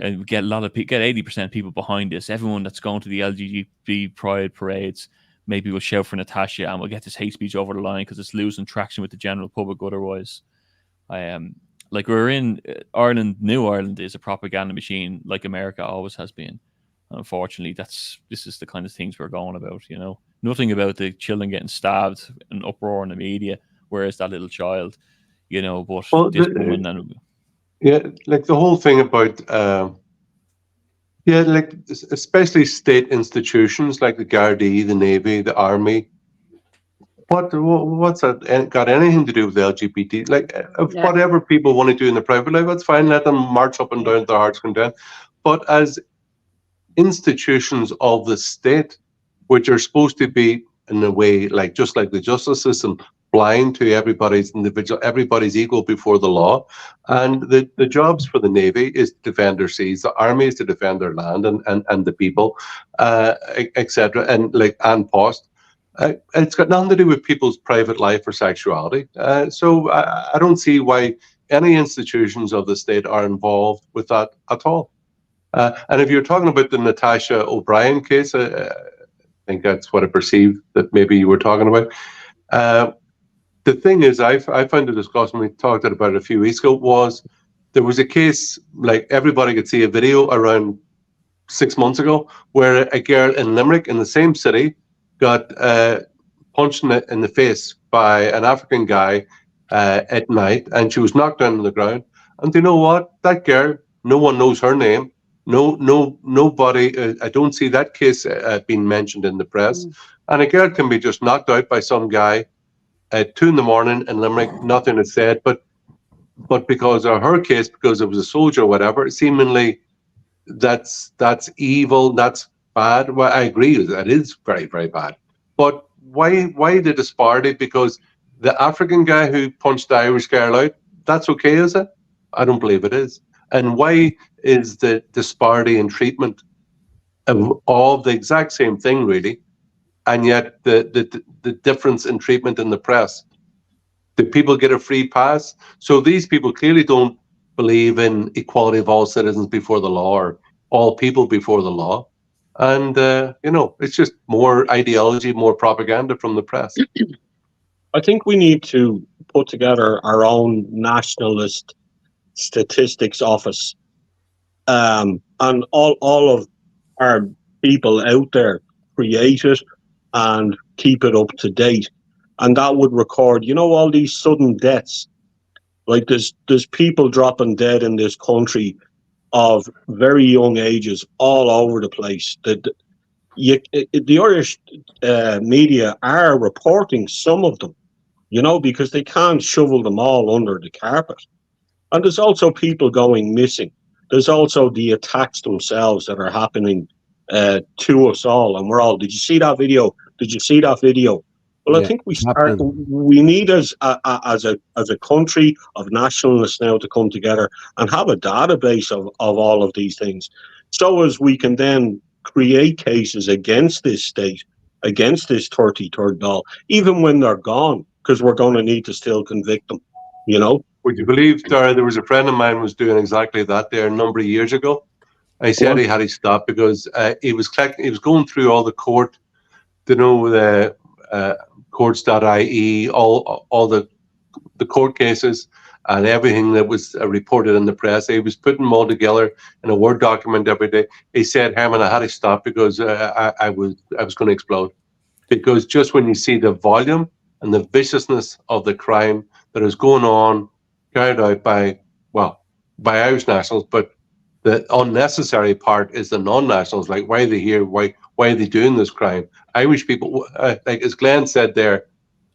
and get a lot of people, get 80% people behind this. Everyone that's going to the LGBT pride parades maybe will shout for Natasha, and we'll get this hate speech over the line because it's losing traction with the general public otherwise. We're in Ireland. New Ireland is a propaganda machine, like America always has been. Unfortunately, this is the kind of things we're going about. You know, nothing about the children getting stabbed and uproar in the media. Whereas that little child, you know, but this woman and like the whole thing about especially state institutions like the Gardaí, the Navy, the Army. What's that got anything to do with the LGBT? Whatever people want to do in their private life, that's fine. Let them march up and down to their heart's content. But as institutions of the state, which are supposed to be in a way just like the justice system, blind to everybody's equal before the law, and the jobs for the Navy is to defend their seas, the Army is to defend their land and the people, etc. And post. It's got nothing to do with people's private life or sexuality. So I don't see why any institutions of the state are involved with that at all. And if you're talking about the Natasha O'Brien case, I think that's what I perceived that maybe you were talking about. The thing is, I found it disgusting. We talked about it a few weeks ago. There was a case, like everybody could see a video around 6 months ago, where a girl in Limerick, in the same city, got punched in the face by an African guy at night, and she was knocked down on the ground. And you know what? That girl, no one knows her name. Nobody. I don't see that case being mentioned in the press. And a girl can be just knocked out by some guy at 2 a.m. in Limerick. Nothing is said, but because of her case, because it was a soldier or whatever, seemingly that's evil. That's bad. Well, I agree. That is very, very bad. But why the disparity? Because the African guy who punched the Irish girl out, that's okay, is it? I don't believe it is. And why is the disparity in treatment of all the exact same thing, really, and yet the difference in treatment in the press? Do people get a free pass? So these people clearly don't believe in equality of all citizens before the law or all people before the law. And, it's just more ideology, more propaganda from the press. I think we need to put together our own nationalist statistics office, and all of our people out there create it and keep it up to date, and that would record, all these sudden deaths. Like there's people dropping dead in this country of very young ages all over the place. The Irish media are reporting some of them, because they can't shovel them all under the carpet. And there's also people going missing. There's also the attacks themselves that are happening to us all. And we're all, did you see that video? Did you see that video? Well, Yeah, I think we need as a country of nationalists now to come together and have a database of all of these things, so as we can then create cases against this state, against this 33rd doll, even when they're gone, because we're going to need to still convict them, Would you believe, Dara, there was a friend of mine who was doing exactly that there a number of years ago. I said he had to stop because he was going through all the court, the courts.ie, all the court cases and everything that was reported in the press. He was putting them all together in a Word document every day. He said, Herman, I had to stop because I was going to explode. Because just when you see the volume and the viciousness of the crime that is going on, carried out by Irish nationals, but the unnecessary part is the non-nationals. Like, why are they here? Why are they doing this crime? Irish people, like as Glenn said there,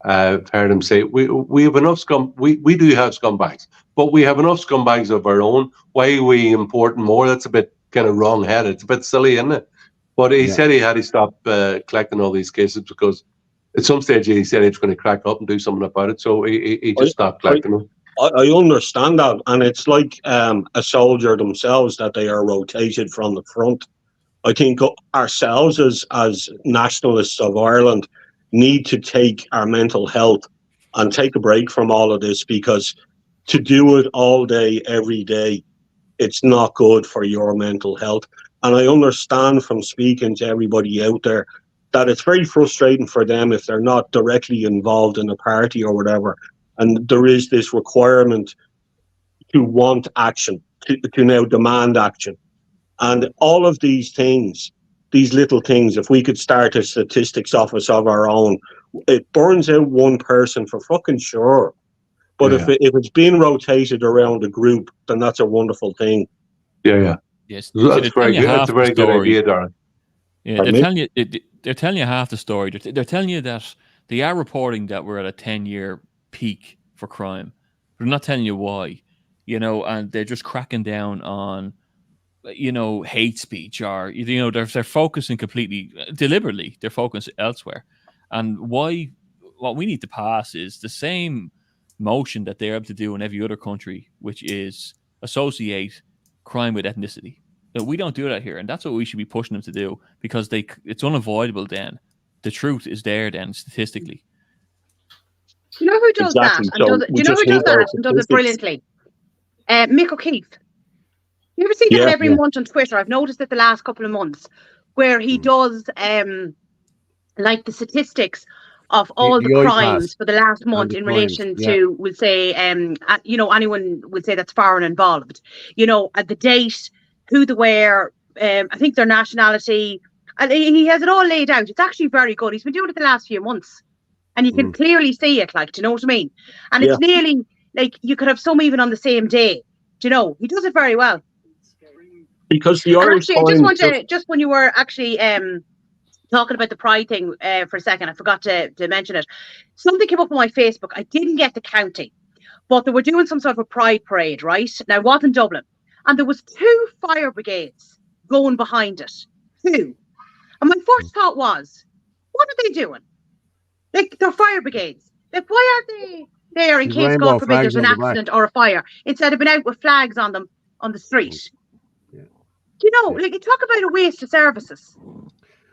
I've heard him say, we have enough we do have scumbags, but we have enough scumbags of our own. Why are we importing more? That's a bit kind of wrong-headed. It's a bit silly, isn't it? But he said he had to stop collecting all these cases because at some stage he said he was going to crack up and do something about it. So he just stopped collecting them. I understand that, and it's like a soldier themselves, that they are rotated from the front. I think ourselves as nationalists of Ireland need to take our mental health and take a break from all of this, because to do it all day, every day, it's not good for your mental health. And I understand from speaking to everybody out there that it's very frustrating for them if they're not directly involved in a party or whatever. And there is this requirement to want action, to now demand action. And all of these things, these little things, if we could start a statistics office of our own, it burns out one person for fucking sure. But if it's being rotated around a group, then that's a wonderful thing. Yeah. Yes, that's very good. That's a very good idea, Darren. Yeah, they're telling you half the story. They're telling you that they are reporting that we're at a 10-year peak for crime. They're not telling you why, and they're just cracking down on, hate speech, or they're focusing completely deliberately. They're focusing elsewhere, and what we need to pass is the same motion that they're able to do in every other country, which is associate crime with ethnicity. We don't do that here, and that's what we should be pushing them to do, because it's unavoidable. Then the truth is there. Then statistically, you know who does that? And does it brilliantly? Mick O'Keefe. You ever see that every month on Twitter? I've noticed it the last couple of months, where he does like the statistics of all the crimes for the last month in relation to, we'll say, anyone would say that's foreign involved. At the date, who they were, I think their nationality, and he has it all laid out. It's actually very good. He's been doing it the last few months, and you can clearly see it. Like, do you know what I mean? And it's nearly like you could have some even on the same day. Do you know? He does it very well. Because the Irish just when you were actually talking about the Pride thing for a second, I forgot to mention it. Something came up on my Facebook. I didn't get the counting, but they were doing some sort of a Pride parade, right? Now, it wasn't Dublin. And there was 2 fire brigades going behind it. 2. And my first thought was, what are they doing? Like, they're fire brigades. Like, why aren't they there in The case, rainbow God forbid, flags there's an on the back. accident or a fire, instead of being out with flags on them on the street? Yeah. You know, like, you talk about a waste of services.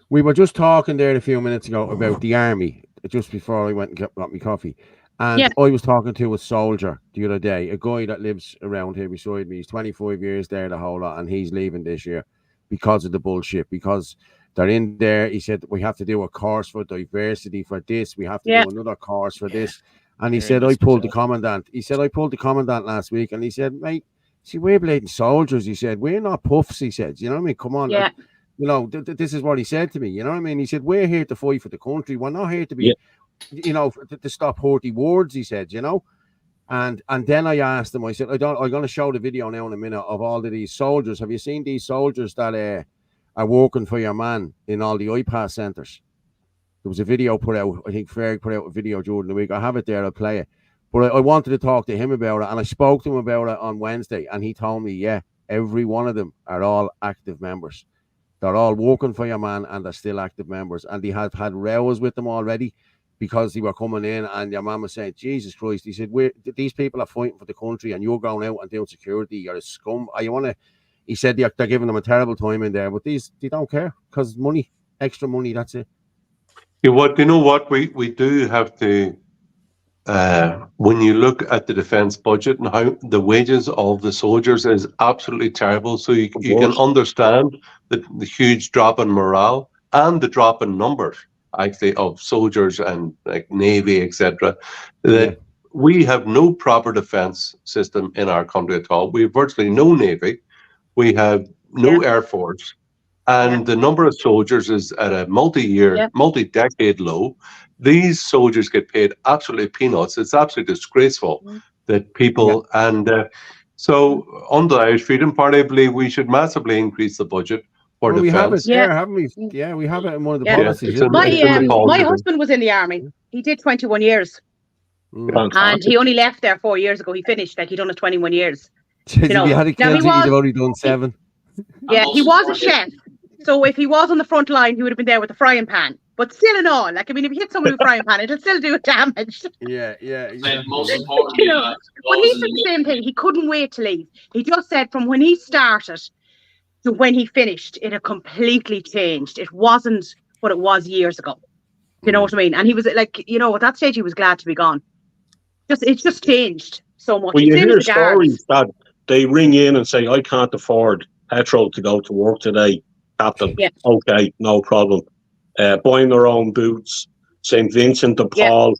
We were just talking there a few minutes ago about the army, just before I went and got me coffee. And I was talking to a soldier the other day, a guy that lives around here beside me. He's 25 years there, the whole lot, and he's leaving this year because of the bullshit, because they're in there. He said, we have to do a course for diversity for this. We have to do another course for this. And he said, I pulled the commandant. He said, I pulled the commandant last week. And he said, mate, see, we're bleeding soldiers. He said, we're not puffs. He said, you know what I mean? Come on. Like, you know, this is what he said to me. You know what I mean? He said, we're here to fight for the country. We're not here to be, you know, to stop hurty words, he said, you know. And then I asked him, I said, I'm going to show the video now in a minute of all of these soldiers. Have you seen these soldiers that are working for your man in all the iPass centres? There was a video put out, I think Ferg put out a video during the week. I have it there, I'll play it. But I wanted to talk to him about it, and I spoke to him about it on Wednesday, and he told me, every one of them are all active members. They're all working for your man, and they're still active members. And they have had rows with them already because they were coming in, and your man was saying, Jesus Christ, he said, these people are fighting for the country, and you're going out and doing security. You're a scum. He said they're giving them a terrible time in there, but they don't care because money, extra money, that's it. You know what? We do have to, when you look at the defence budget and how the wages of the soldiers is absolutely terrible, so you can understand the huge drop in morale and the drop in numbers, actually, of soldiers and like Navy, etc. That we have no proper defence system in our country at all. We have virtually no Navy. We have no Air Force. And the number of soldiers is at a multi-decade low. These soldiers get paid absolutely peanuts. It's absolutely disgraceful that people so under the Irish Freedom Party, I believe we should massively increase the budget for defence. We have it there, haven't we? Yeah, we have it in one of the policies. My husband was in the army. He did 21 years. And he only left there 4 years ago. He finished, like, he'd done it 21 years. You know, he had a kill, he'd have only done 7. Yeah, he was a chef. So if he was on the front line, he would have been there with a frying pan. But still in all, like, I mean, if you hit someone with a frying pan, it'll still do damage. Yeah. Most importantly, but he said the same thing. He couldn't wait to leave. He just said from when he started to when he finished, it had completely changed. It wasn't what it was years ago. You know what I mean? And he was like, you know, at that stage, he was glad to be gone. It's just changed so much. Well, you hear stories that they ring in and say, I can't afford petrol to go to work today. Captain, okay, no problem. Buying their own boots, St. Vincent de Paul.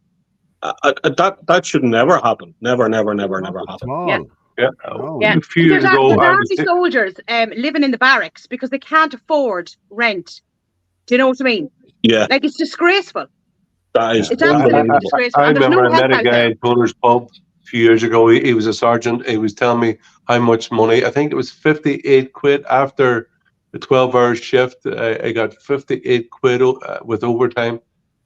That should never happen. Never happen. There's army soldiers living in the barracks because they can't afford rent. Do you know what I mean? Yeah. Like, it's disgraceful. That is. It's absolutely disgraceful. I remember I met a guy in Fuller's Pub a few years ago. He was a sergeant. He was telling me how much money. I think it was 58 quid after the 12-hour shift. I got 58 quid with overtime.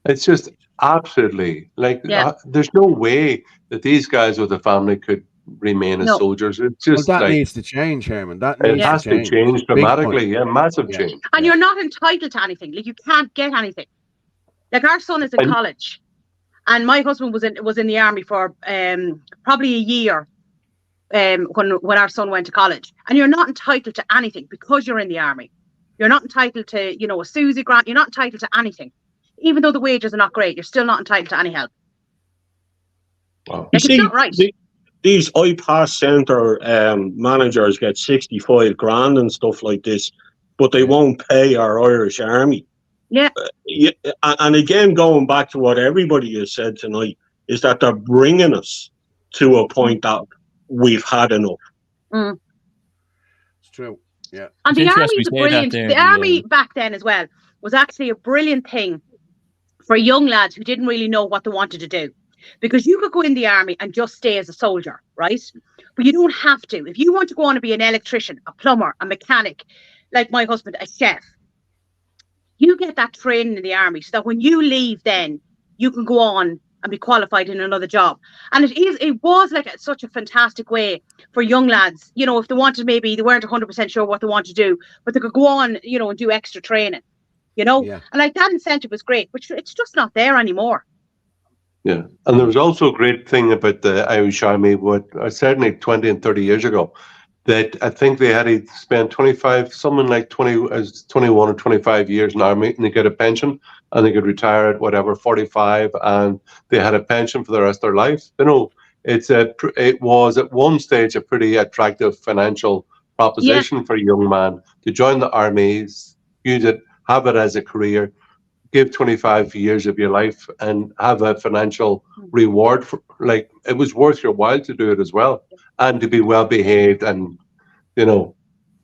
It's just absolutely like there's no way that these guys with a family could remain as soldiers. It's just that needs to change, Herman. It has to change dramatically. Massive change. And you're not entitled to anything. Like, you can't get anything. Like, our son is in college, and my husband was in the army for probably a year. When our son went to college, and you're not entitled to anything because you're in the army. You're not entitled to, you know, a Susie grant. You're not entitled to anything, even though the wages are not great. You're still not entitled to any help. Wow. Like, it's not right. These iPass centre managers get 65 grand and stuff like this, but they won't pay our Irish army. Yeah. And again, going back to what everybody has said tonight, is that they're bringing us to a point that we've had enough. It's true. Yeah. And the army's brilliant. The army back then as well was actually a brilliant thing for young lads who didn't really know what they wanted to do. Because you could go in the army and just stay as a soldier, right? But you don't have to. If you want to go on and be an electrician, a plumber, a mechanic, like my husband, a chef, you get that training in the army so that when you leave, then you can go on and be qualified in another job. And it was like such a fantastic way for young lads, you know, if they wanted, maybe they weren't 100% sure what they want to do, but they could go on, you know, and do extra training, you know. And like, that incentive was great, but it's just not there anymore. Yeah, and there was also a great thing about the Irish Army, certainly 20 and 30 years ago, that I think they had to spend 21 or 25 years in the Army, and they get a pension, and they could retire at whatever, 45, and they had a pension for the rest of their life. You know, it was at one stage a pretty attractive financial proposition for a young man to join the Army, use it, have it as a career, give 25 years of your life and have a financial reward for, like, it was worth your while to do it as well, and to be well behaved and, you know,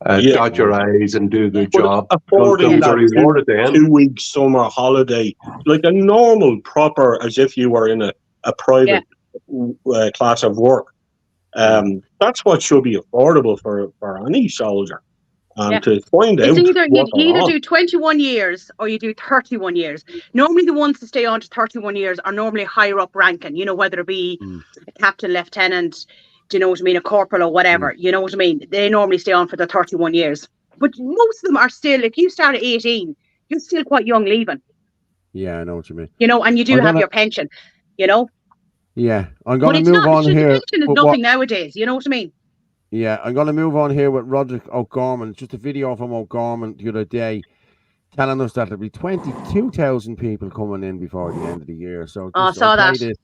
dot your I's and do a good job. Affording Because there was a reward at the end. 2-week summer holiday, like a normal, proper, as if you were in a private class of work. That's what should be affordable for any soldier. To find out, you either do 21 years or you do 31 years. Normally, the ones that stay on to 31 years are normally higher up ranking. You know, whether it be a captain, lieutenant, do you know what I mean, a corporal or whatever. You know what I mean. They normally stay on for the 31 years. But most of them are still. If you start at 18, you're still quite young leaving. Yeah, I know what you mean. You know, and you do have your pension. You know. Yeah, I'm going to move on here. The pension is nothing nowadays. You know what I mean. Yeah, I'm going to move on here with Roderick O'Gorman. Just a video from O'Gorman the other day telling us that there'll be 22,000 people coming in before the end of the year. So I saw that. This,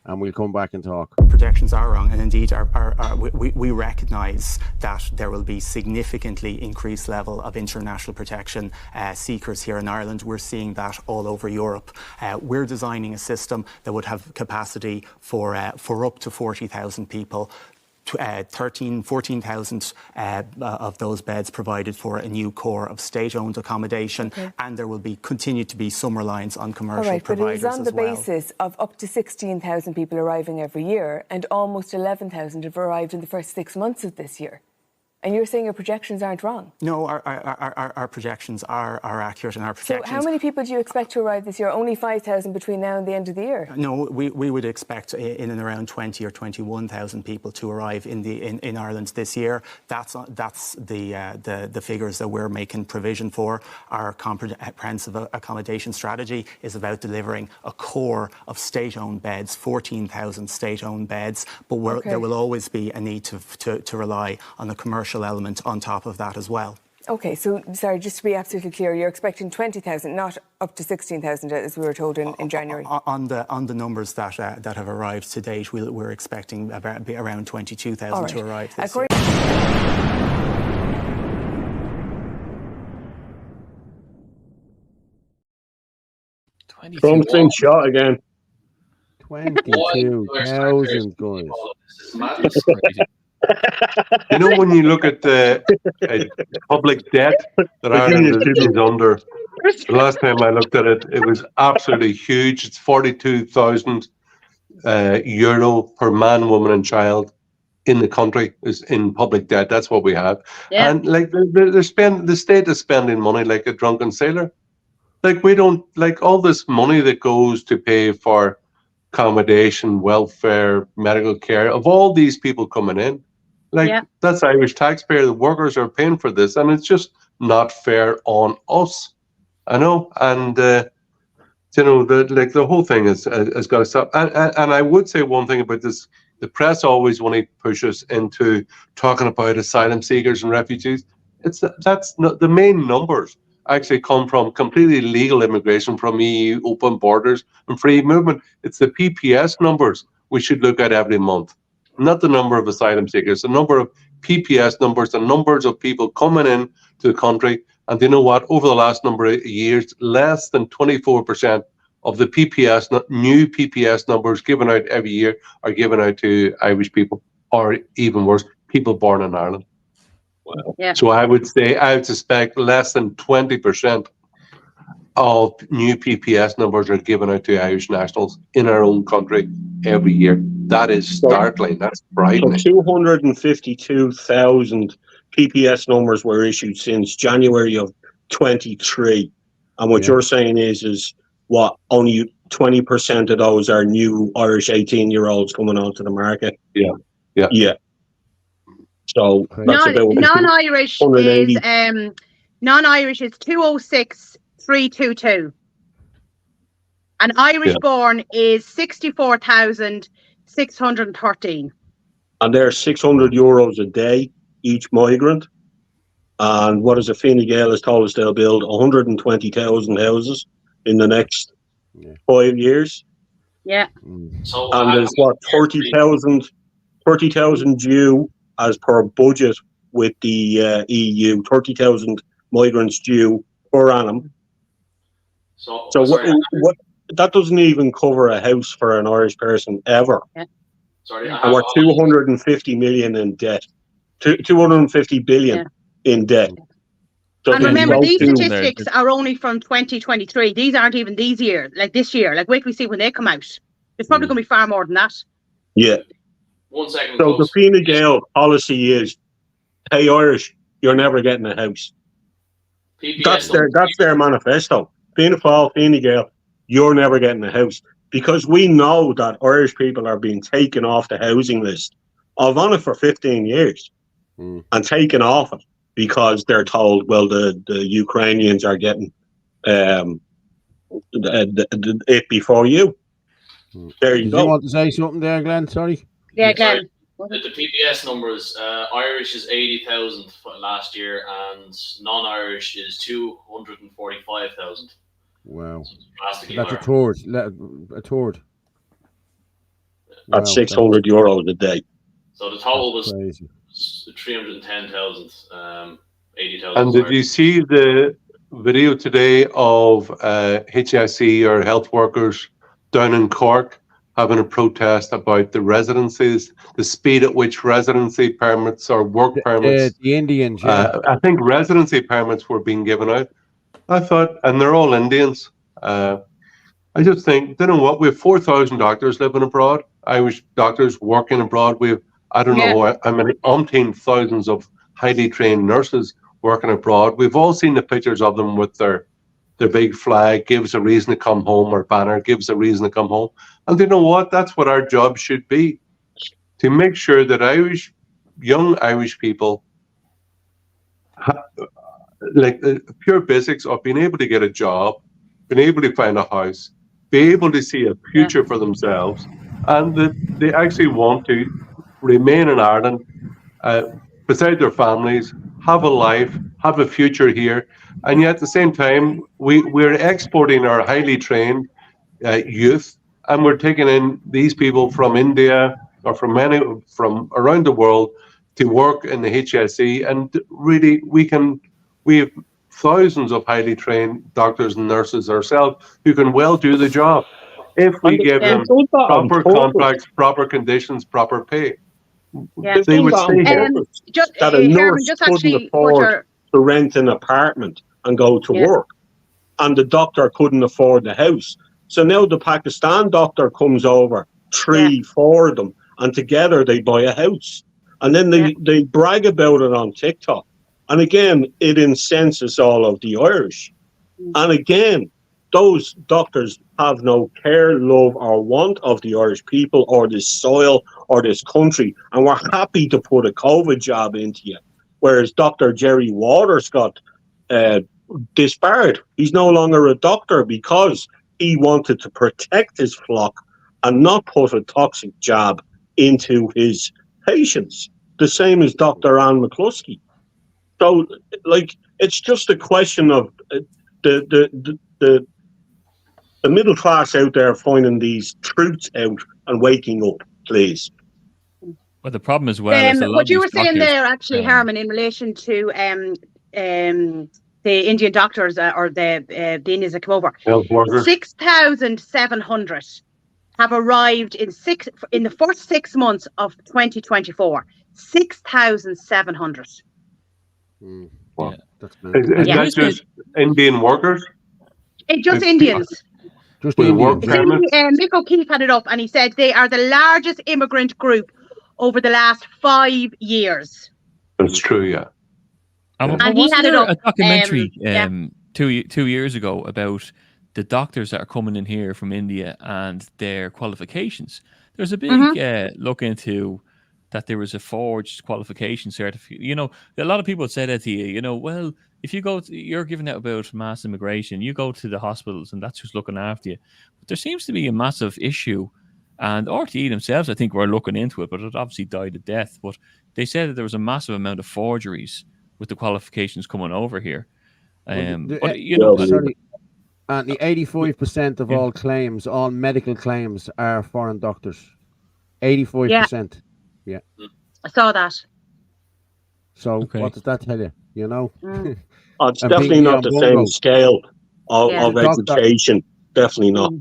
and we'll come back and talk. Projections are wrong, and indeed we recognise that there will be significantly increased level of international protection seekers here in Ireland. We're seeing that all over Europe. We're designing a system that would have capacity for up to 40,000 people. 14,000 of those beds provided for a new core of state-owned accommodation, and there will continue to be summer lines on commercial providers as well. But it is on the basis of up to 16,000 people arriving every year, and almost 11,000 have arrived in the first 6 months of this year. And you're saying your projections aren't wrong? No, our projections are accurate, and our projections... So how many people do you expect to arrive this year? Only 5,000 between now and the end of the year? No, we would expect in and around 20 or 21,000 people to arrive in Ireland this year. That's the figures that we're making provision for. Our comprehensive accommodation strategy is about delivering a core of state-owned beds, 14,000 state-owned beds, but there will always be a need to rely on the commercial element on top of that as well. Okay, so sorry, just to be absolutely clear, you're expecting 20,000, not up to 16,000 as we were told in January. On the numbers that have arrived to date, we're expecting around 22,000 to arrive this year. Trump's in shot again. 22,000 guys. You know, when you look at the public debt that Ireland is under, the last time I looked at it, it was absolutely huge. It's 42,000 euro per man, woman, and child in the country is in public debt. That's what we have. Yeah. And like the state is spending money like a drunken sailor. Like, we don't, like, all this money that goes to pay for accommodation, welfare, medical care of all these people coming in. Like, that's Irish taxpayer. The workers are paying for this, and it's just not fair on us. I know, and you know, the whole thing has got to stop. And I would say one thing about this: the press always want to push us into talking about asylum seekers and refugees. That's not the main numbers. Actually come from completely legal immigration from EU, open borders and free movement. It's the PPS numbers we should look at every month, not the number of asylum seekers, the number of PPS numbers, the numbers of people coming in to the country. And you know what? Over the last number of years, less than 24% of the new PPS numbers given out every year are given out to Irish people, or even worse, people born in Ireland. Wow. Yeah. So I would suspect less than 20% of new PPS numbers are given out to Irish nationals in our own country every year. That is startling. That's frightening. So 252,000 PPS numbers were issued since January of 23. And what you're saying is what, only 20% of those are new Irish 18-year-olds coming onto the market? Yeah. So that's non-Irish is 206,322. And Irish-born is 64,613. And they're €600 a day, each migrant. And what is it? Fine Gael has told us they'll build 120,000 houses in the next 5 years. Yeah. So And there's what, 30,000 due as per budget with the EU, 30,000 migrants due per annum. So what that doesn't even cover a house for an Irish person ever. Yeah. Sorry, And we're 250 million in debt. 250 billion in debt. So And remember, these statistics are only from 2023. These aren't even these years, like this year. Like, wait till we see when they come out. It's probably going to be far more than that. Yeah. 1 second. So the Fine Gael policy is, hey, Irish, you're never getting a house. That's their manifesto. Fianna Fáil, Fine Gael, you're never getting a house. Because we know that Irish people are being taken off the housing list. I've on it for 15 years and taken off it because they're told, well, the Ukrainians are getting it before you. There you Did go. you want to say something there, Glenn? Sorry. Yeah, Glenn. The PPS numbers, Irish is 80,000 last year, and non-Irish is 245,000. Wow. Drastically That's a higher. third. A third. That's €600 a day. So the total was crazy. 310,000, 80,000. And did you see the video today of HSE or health workers down in Cork having a protest about the residencies, the speed at which residency permits or work permits? The Indians, yeah. I think residency permits were being given out. I thought, and they're all Indians. I just think, you know what? We have 4,000 doctors living abroad, Irish doctors working abroad. We have, I don't know how many, umpteen thousands of highly trained nurses working abroad. We've all seen the pictures of them with their big flag, gives a reason to come home, or banner gives a reason to come home. And you know what? That's what our job should be, to make sure that young Irish people, like pure basics of being able to get a job, being able to find a house, be able to see a future for themselves, and that they actually want to remain in Ireland beside their families, have a life, have a future here. And yet at the same time, we're exporting our highly trained youth, and we're taking in these people from India or from around the world to work in the HSE. And really, we have thousands of highly trained doctors and nurses ourselves who can well do the job if we give them proper contracts, proper conditions, proper pay. Yeah. They would say that a nurse couldn't actually afford to rent an apartment and go to work, and the doctor couldn't afford the house. So now the Pakistan doctor comes over, 4 of them, and together they buy a house. And then they brag about it on TikTok. And again, it incenses all of the Irish. And again, those doctors have no care, love, or want of the Irish people or this soil or this country. And we're happy to put a COVID job into you. Whereas Dr. Jerry Waters got disbarred. He's no longer a doctor because he wanted to protect his flock and not put a toxic jab into his patients. The same as Dr. Anne McCluskey. So, like, it's just a question of the middle class out there finding these truths out and waking up, please. But the problem as well is what you were saying there, actually, Herman, in relation to the Indian doctors or the Indians that come over, 6,700 have arrived in the first 6 months of 2024. 6,700. Wow. Is that just Indian workers? Just Indians. Just with work Indians. Mick O'Keefe had it up, and he said they are the largest immigrant group over the last 5 years. That's true, yeah. And he had it up. A documentary 2 years ago about the doctors that are coming in here from India and their qualifications. There's a big look into that there was a forged qualification certificate. You know, a lot of people say that to you, well, if you go, you're giving out about mass immigration, you go to the hospitals and that's who's looking after you. But there seems to be a massive issue, and RTE themselves, I think, were looking into it, but it obviously died a death. But they said that there was a massive amount of forgeries with the qualifications coming over here. But you know, sorry, and the 85% of all claims, all medical claims, are foreign doctors. 85%. Yeah. I saw that. So what does that tell you? You know, it's definitely not the same scale of education. Definitely not.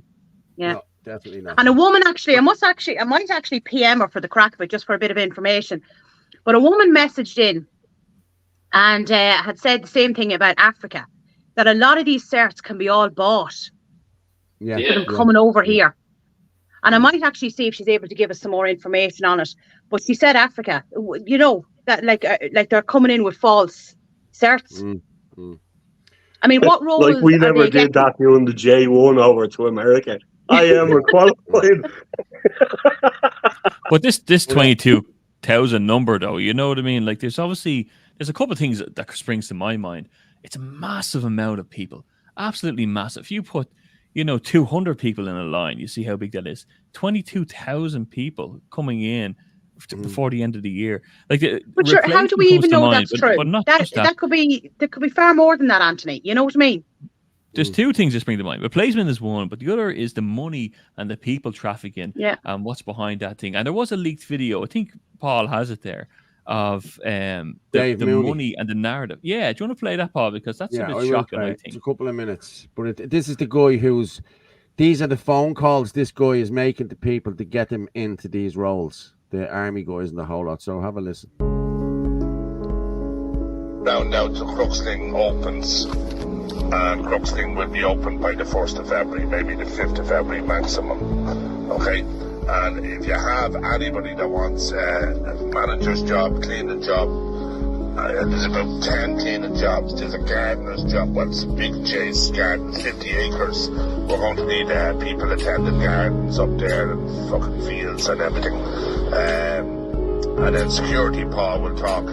Yeah. No, definitely not. And a woman actually, I might actually PM her for the crack of it, just for a bit of information. But a woman messaged in and had said the same thing about Africa, that a lot of these certs can be all bought for them coming over here. And I might actually see if she's able to give us some more information on it. But she said Africa, you know, that like they're coming in with false certs. I mean, what role? Like we never did that doing the J1 over to America. I am qualified. But this 22,000 number, though, you know what I mean? Like, there's a couple of things that springs to my mind. It's a massive amount of people, absolutely massive. If you put, 200 people in a line, you see how big that is. 22,000 people coming in before the end of the year. Like, but sure, how do we even know that's true? That could be. There could be far more than that, Anthony. You know what I mean? There's two things that spring to mind. Replacement is one, but the other is the money and the people trafficking. Yeah. And what's behind that thing. And there was a leaked video. I think Paul has it there of the money and the narrative. Yeah, do you want to play that, Paul? Because that's a bit shocking, I think. It's a couple of minutes. But this is the guy these are the phone calls this guy is making to people to get them into these roles. The army guys and the whole lot. So have a listen. Now to Crooksling opens. And Crooksling will be open by the 1st of February, maybe the 5th of February maximum. Okay? And if you have anybody that wants a manager's job, cleaning job, there's about 10 cleaning jobs. There's a gardener's job. Well, it's a big chase garden, 50 acres. We're going to need people attending gardens up there and fucking fields and everything. And then security, Paul will talk.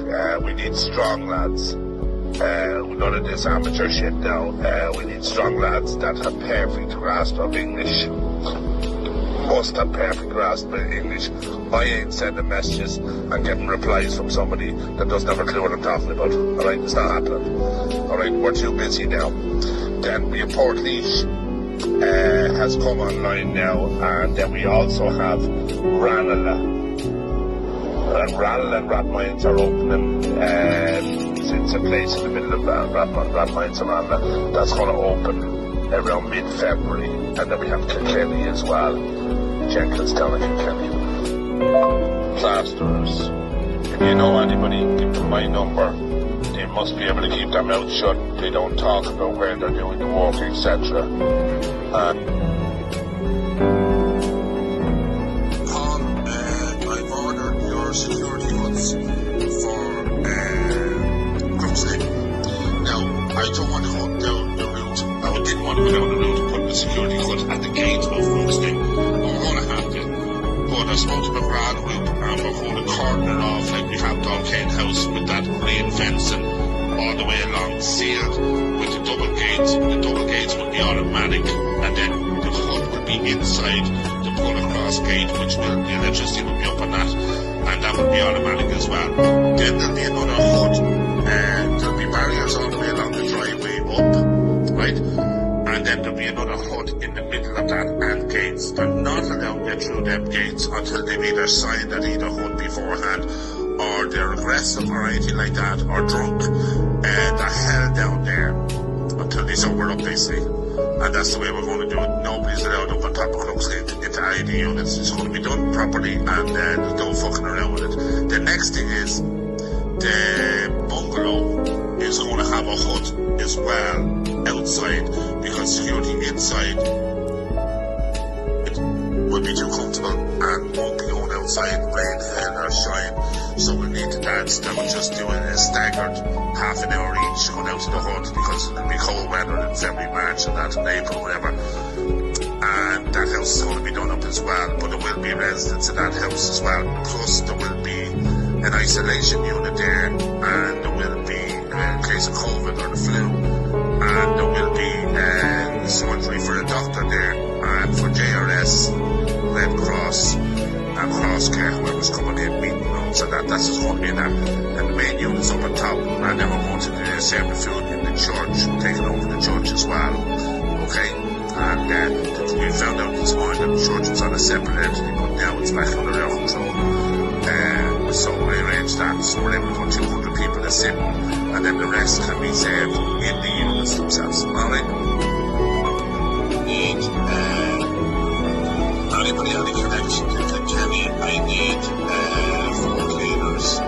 We need strong lads. None of this amateur shit now. We need strong lads that have perfect grasp of English. Must have perfect grasp of English. I ain't sending messages and getting replies from somebody that doesn't have a clue what I'm talking about. Alright, it's not happening. Alright, we're too busy now. Then we have Portlaoise has come online now, and then we also have Ranelagh. And Ranelagh and Rathmines are opening. It's a place in the middle of Rathmines and Ranelagh that's going to open around mid-February. And then we have Kilkenny as well. Jenkinstown and Kilkenny. Plasterers. If you know anybody, give them my number. They must be able to keep their mouth shut. They don't talk about where they're doing the work, etc. Paul, I've ordered your security goods for Crooksling. Now, I don't want to go down the route. I didn't want to go down the route and put the security goods at the gate of Crooksling. We're going to have to put a smoke to the ground route, and we're going to cordon it off like we have Dalkane House with that green fencing all the way along, sealed with the double gates. The double gates will be automatic, and then the hood will be inside the pull across gate, which will, the electricity will be up on that, and that will be automatic as well. Then there'll be another hood, and there'll be barriers all the way along the driveway up, right? And then there'll be another hood in the middle of that, and gates. They're not allowed to get through them gates until they've either signed that either hood beforehand, or they're aggressive or anything like that, or drunk, and they're held down there until they sober up, basically. And that's the way we're going to do it. Nobody's allowed up on top of Crooksling into any of the units. It's going to be done properly, and there's no fucking around with it. The next thing is, the bungalow is going to have a hood as well outside, because security inside will be too comfortable and won't be going outside, rain, hail or shine. So we need to dance. Then we'll just do it a staggered half an hour each going out to the hood, because it'll be cold weather in February, March and that, in April, whatever. And that house is going to be done up as well, but there will be residents in that house as well. Plus there will be an isolation unit there, and there will be in case of COVID or the flu. And there will be surgery for a doctor there, and for JRS, Red Cross, and Crosscare, whoever's coming in, meeting them. So that's just going to be that. And the main units up on top, and then we're going to serve the food in the church, taking over the church as well. Okay? And we found out this morning that the church was on a separate entity, but now it's back under our control. So I arranged that, so we're able to put 200 people a sit, and then the rest can be served in the units themselves. Alright? Need anybody have any connection to Kilkenny? I need 4 cleaners, 8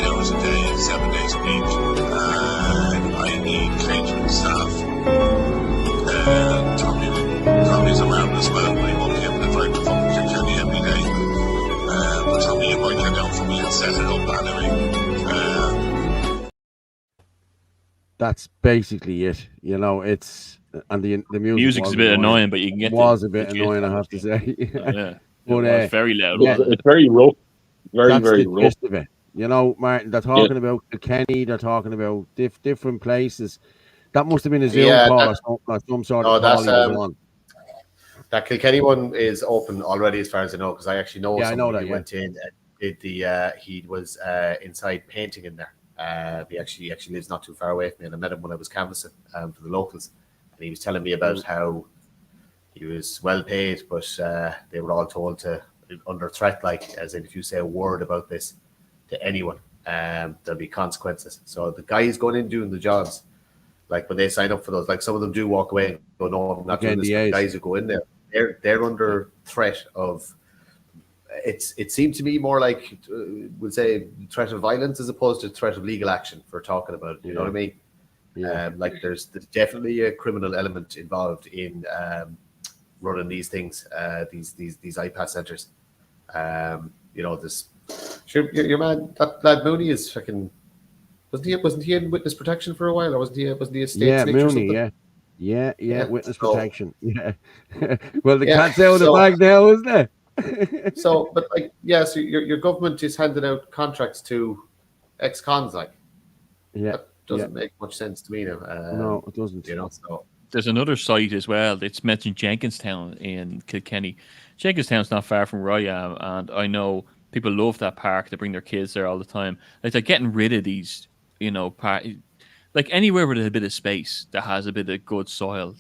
hours a day, 7 days a week, and I need catering staff. Tommy's around as well, but he won't be able to drive the fucking Kilkenny every day. But Tommy, you might get down for me and set it up anyway. That's basically it. You know, it's and the music's a bit annoying, but you can get was a bit annoying, I have to say. Yeah, but it's very loud. Yeah, it's very rough, very that's the rough. gist of it. You know, Martin, they're talking about Kilkenny, they're talking about different places. That must have been a Zoom call or some sort of call he was on. That Kilkenny one is open already, as far as I know, because I actually know somebody who went in and did the. He was inside painting in there. He actually lives not too far away from me, and I met him when I was canvassing for the locals, and he was telling me about how he was well paid, but they were all told to under threat, like as in if you say a word about this to anyone, there'll be consequences. So the guys going in doing the jobs, like when they sign up for those, like some of them do walk away and go, no, I'm not doing this. The guys who go in there, they're under threat of. It seemed to me more like we'll say threat of violence as opposed to threat of legal action for talking about it. You know what I mean? Yeah. Like there's definitely a criminal element involved in running these things, these iPass centers. You know, this. Sure, your man, that lad Mooney is fucking. Wasn't he in witness protection for a while, or wasn't he a state snitch or something? Yeah, witness protection. Yeah. Well, the cat's out of the bag now, isn't it? So, but like, so your government is handing out contracts to ex-cons, like. Yeah. That doesn't make much sense to me now. No, it doesn't. You know, so. There's another site as well. It's mentioned Jenkinstown in Kilkenny. Jenkinstown's not far from where I am, and I know people love that park. They bring their kids there all the time. Like they're getting rid of these, you know, like anywhere where there's a bit of space that has a bit of good soil.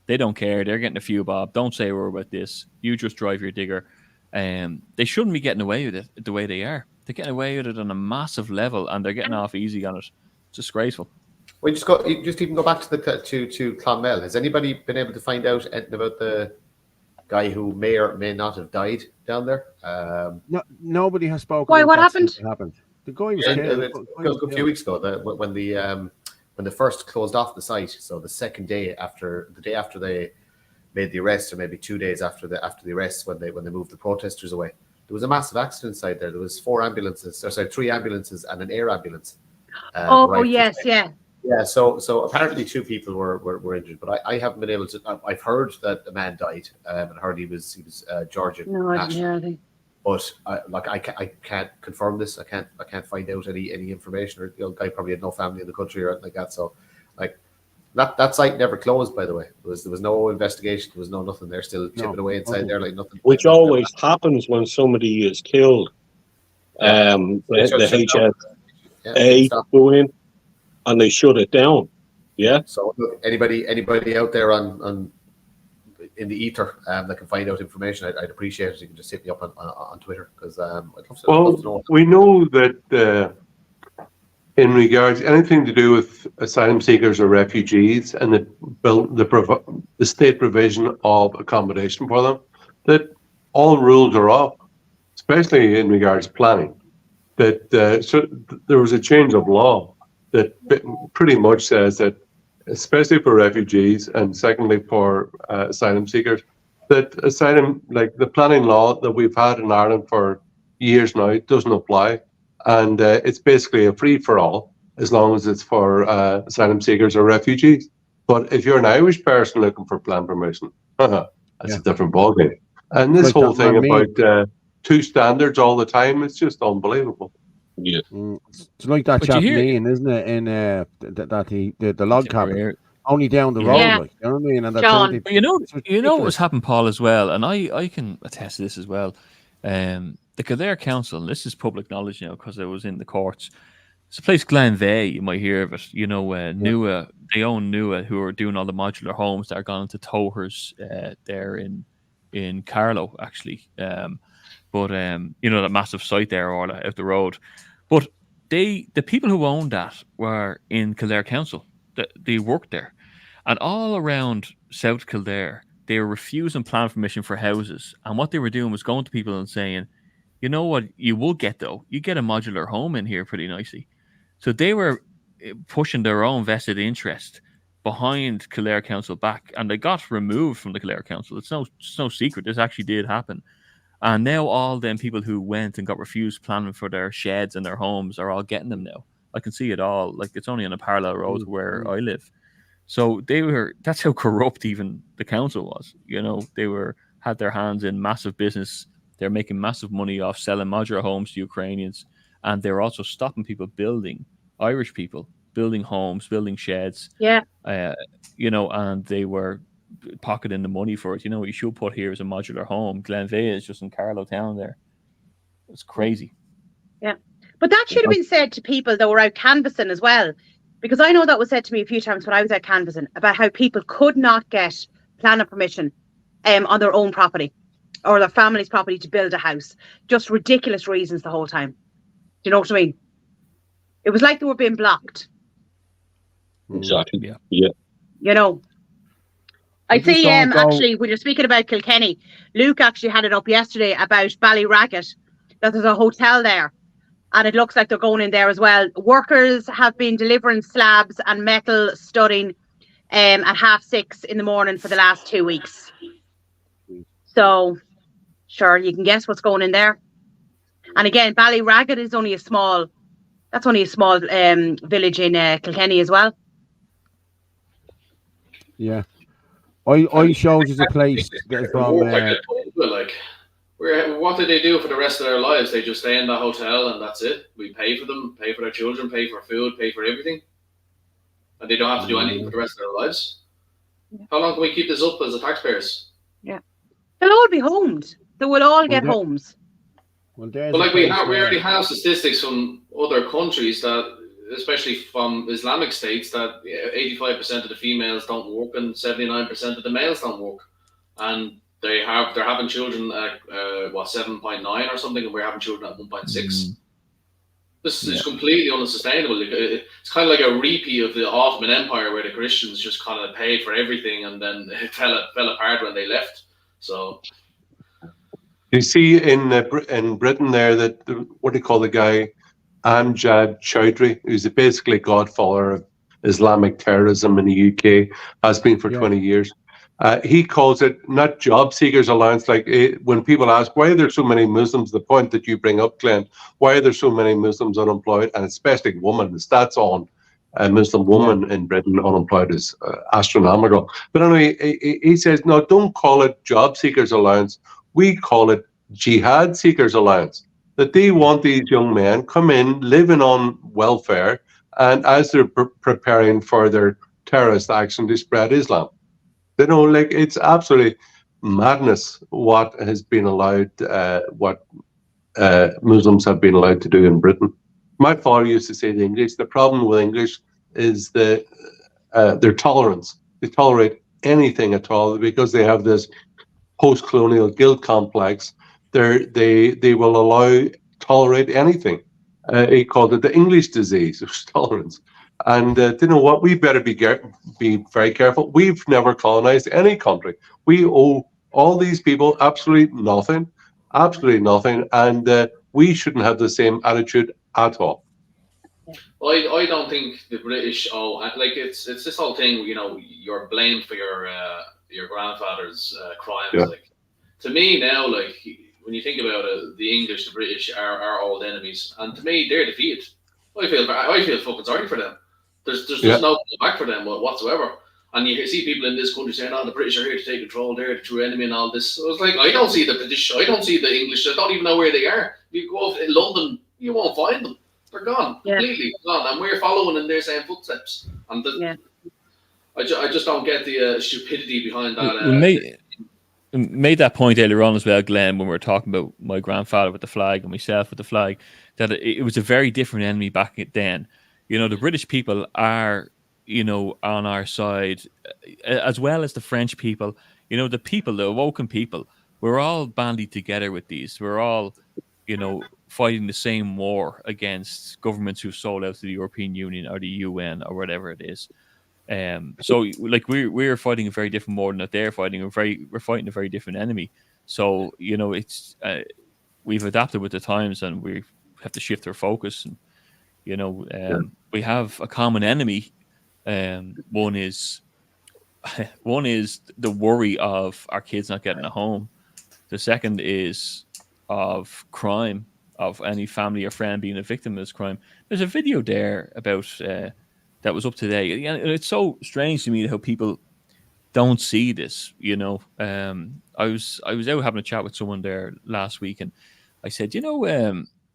They don't care. They're getting a few bob. Don't say a word about this. You just drive your digger. They shouldn't be getting away with it the way they are. They're getting away with it on a massive level, and they're getting off easy on it. It's disgraceful. We just even go back to Clonmel. Has anybody been able to find out anything about the guy who may or may not have died down there? No, nobody has spoken. Why? What happened? The guy was killed a few weeks ago. When they first closed off the site, so the day after they made the arrest, or maybe 2 days after the arrest, when they moved the protesters away, there was a massive accident inside there. There was 3 ambulances and an air ambulance. Yeah, so apparently 2 people were injured, but I haven't been able to. I've heard that a man died, and heard he was Georgian. No, I didn't hear anything. But I can't confirm this. I can't find out any information. Or the guy probably had no family in the country or anything like that. So, like that site never closed. By the way, there was no investigation. There was nothing. They're still chipping away inside there like nothing. Which always happens when somebody is killed. The HSA go in and they shut it down. Yeah. So look, anybody out there on in the ether that can find out information, I'd appreciate it. You can just hit me up on Twitter, because I'd love to know. We know that in regards anything to do with asylum seekers or refugees and the state provision of accommodation for them, that all rules are off, especially in regards to planning. That so there was a change of law that pretty much says that, especially for refugees and secondly for asylum seekers, that asylum, like the planning law that we've had in Ireland for years now, doesn't apply. And it's basically a free-for-all as long as it's for asylum seekers or refugees. But if you're an Irish person looking for plan permission, that's a different ballgame. And this whole thing about 2 standards all the time, it's just unbelievable. Yeah. It's like that But chap you hear- Mean, isn't it? In the log cabin, only down the Yeah. road, Yeah. like, you know what I mean? And they're John. trying to, But you know it's what ridiculous. was happening, Paul, as well, and I can attest to this as well. The Kildare Council, and this is public knowledge now because I was in the courts. It's a place, Glenveigh, you might hear of it. You know, Nua, they own Nua, who are doing all the modular homes that are gone into Tohers there in Carlow, actually. But you know, that massive site there, or out the road. But the people who owned that were in Kildare Council. They worked there. And all around South Kildare, they were refusing plan permission for houses. And what they were doing was going to people and saying, you know what you will get, though? You get a modular home in here pretty nicely. So they were pushing their own vested interest behind Kildare Council back. And they got removed from the Kildare Council. It's no secret. This actually did happen. And now all them people who went and got refused planning for their sheds and their homes are all getting them now. I can see it all. Like, it's only on a parallel road to where I live. So that's how corrupt even the council was. You know, they had their hands in massive business. They're making massive money off selling modular homes to Ukrainians. And they're also stopping people Irish people, building homes, building sheds. Yeah. You know, and they were pocketing the money for it. You know, what you should put here is a modular home. Glenveigh is just in Carlow Town there. It's crazy. Yeah. But that should have been said to people that were out canvassing as well. Because I know that was said to me a few times when I was out canvassing about how people could not get planning permission on their own property or their family's property to build a house. Just ridiculous reasons the whole time. Do you know what I mean? It was like they were being blocked. Exactly. Yeah. Yeah. You know. I just see, don't go- actually, when you're speaking about Kilkenny, Luke actually had it up yesterday about Ballyragget, that there's a hotel there. And it looks like they're going in there as well. Workers have been delivering slabs and metal studding at 6:30 in the morning for the last 2 weeks. So, sure, you can guess what's going in there. And again, Ballyragget is only a small village in Kilkenny as well. Yeah. I showed you the place that from. What do they do for the rest of their lives? They just stay in the hotel and that's it. We pay for them, pay for their children, pay for food, pay for everything, and they don't have to do anything for the rest of their lives. How long can we keep this up as the taxpayers? Yeah, they'll all be homed. They will all get homes. Well, but like we already have statistics from other countries that, especially from Islamic states, that 85% of the females don't work and 79% of the males don't work, and they're having children at 7.9 or something, and we're having children at 1.6. This is completely unsustainable. It's kind of like a repeat of the Ottoman Empire, where the Christians just kind of paid for everything, and then it fell apart when they left. So you see in Britain there that what do you call the guy, Amjad Chowdhury, who's basically godfather of Islamic terrorism in the UK, has been for 20 years. He calls it not job seekers allowance. Like when people ask why are there so many Muslims, the point that you bring up, Glenn, why are there so many Muslims unemployed, and especially women? The stats on a Muslim woman in Britain unemployed is astronomical. But anyway, he says, no, don't call it job seekers allowance. We call it jihad seekers allowance. That they want these young men come in, living on welfare, and as they're preparing for their terrorist action to spread Islam. You know, like, it's absolutely madness what has been allowed, what Muslims have been allowed to do in Britain. My father used to say the English, the problem with English is their tolerance. They tolerate anything at all because they have this post-colonial guilt complex. They will tolerate anything. He called it the English disease of tolerance. And you know what? We better be very careful. We've never colonized any country. We owe all these people absolutely nothing, and we shouldn't have the same attitude at all. I don't think the British it's this whole thing. You know, you're blamed for your grandfather's crimes. Yeah. Like, to me now, like, when you think about it, the English, the British are our old enemies, and to me, they're defeated. I feel fucking sorry for them. There's just no back for them whatsoever. And you see people in this country saying, "Oh, the British are here to take control. They're the true enemy," and all this. So it's like, I don't see the British. I don't see the English. I don't even know where they are. If you go off in London, you won't find them. They're gone, completely gone, and we're following in their same footsteps. And I just don't get the stupidity behind that. We made that point earlier on as well, Glenn, when we were talking about my grandfather with the flag and myself with the flag, that it was a very different enemy back then. You know, the British people are, you know, on our side, as well as the French people. You know, the awoken people, we're all bandied together with these. We're all, you know, fighting the same war against governments who've sold out to the European Union or the UN or whatever it is. So like we're fighting a very different war than that they're fighting. We're fighting a very different enemy. So, you know, it's we've adapted with the times, and we have to shift our focus. And, you know, we have a common enemy. One is the worry of our kids not getting a home. The second is of crime, of any family or friend being a victim of this crime. There's a video there about that was up today. And it's so strange to me how people don't see this. You know, I was out having a chat with someone there last week, and I said, you know,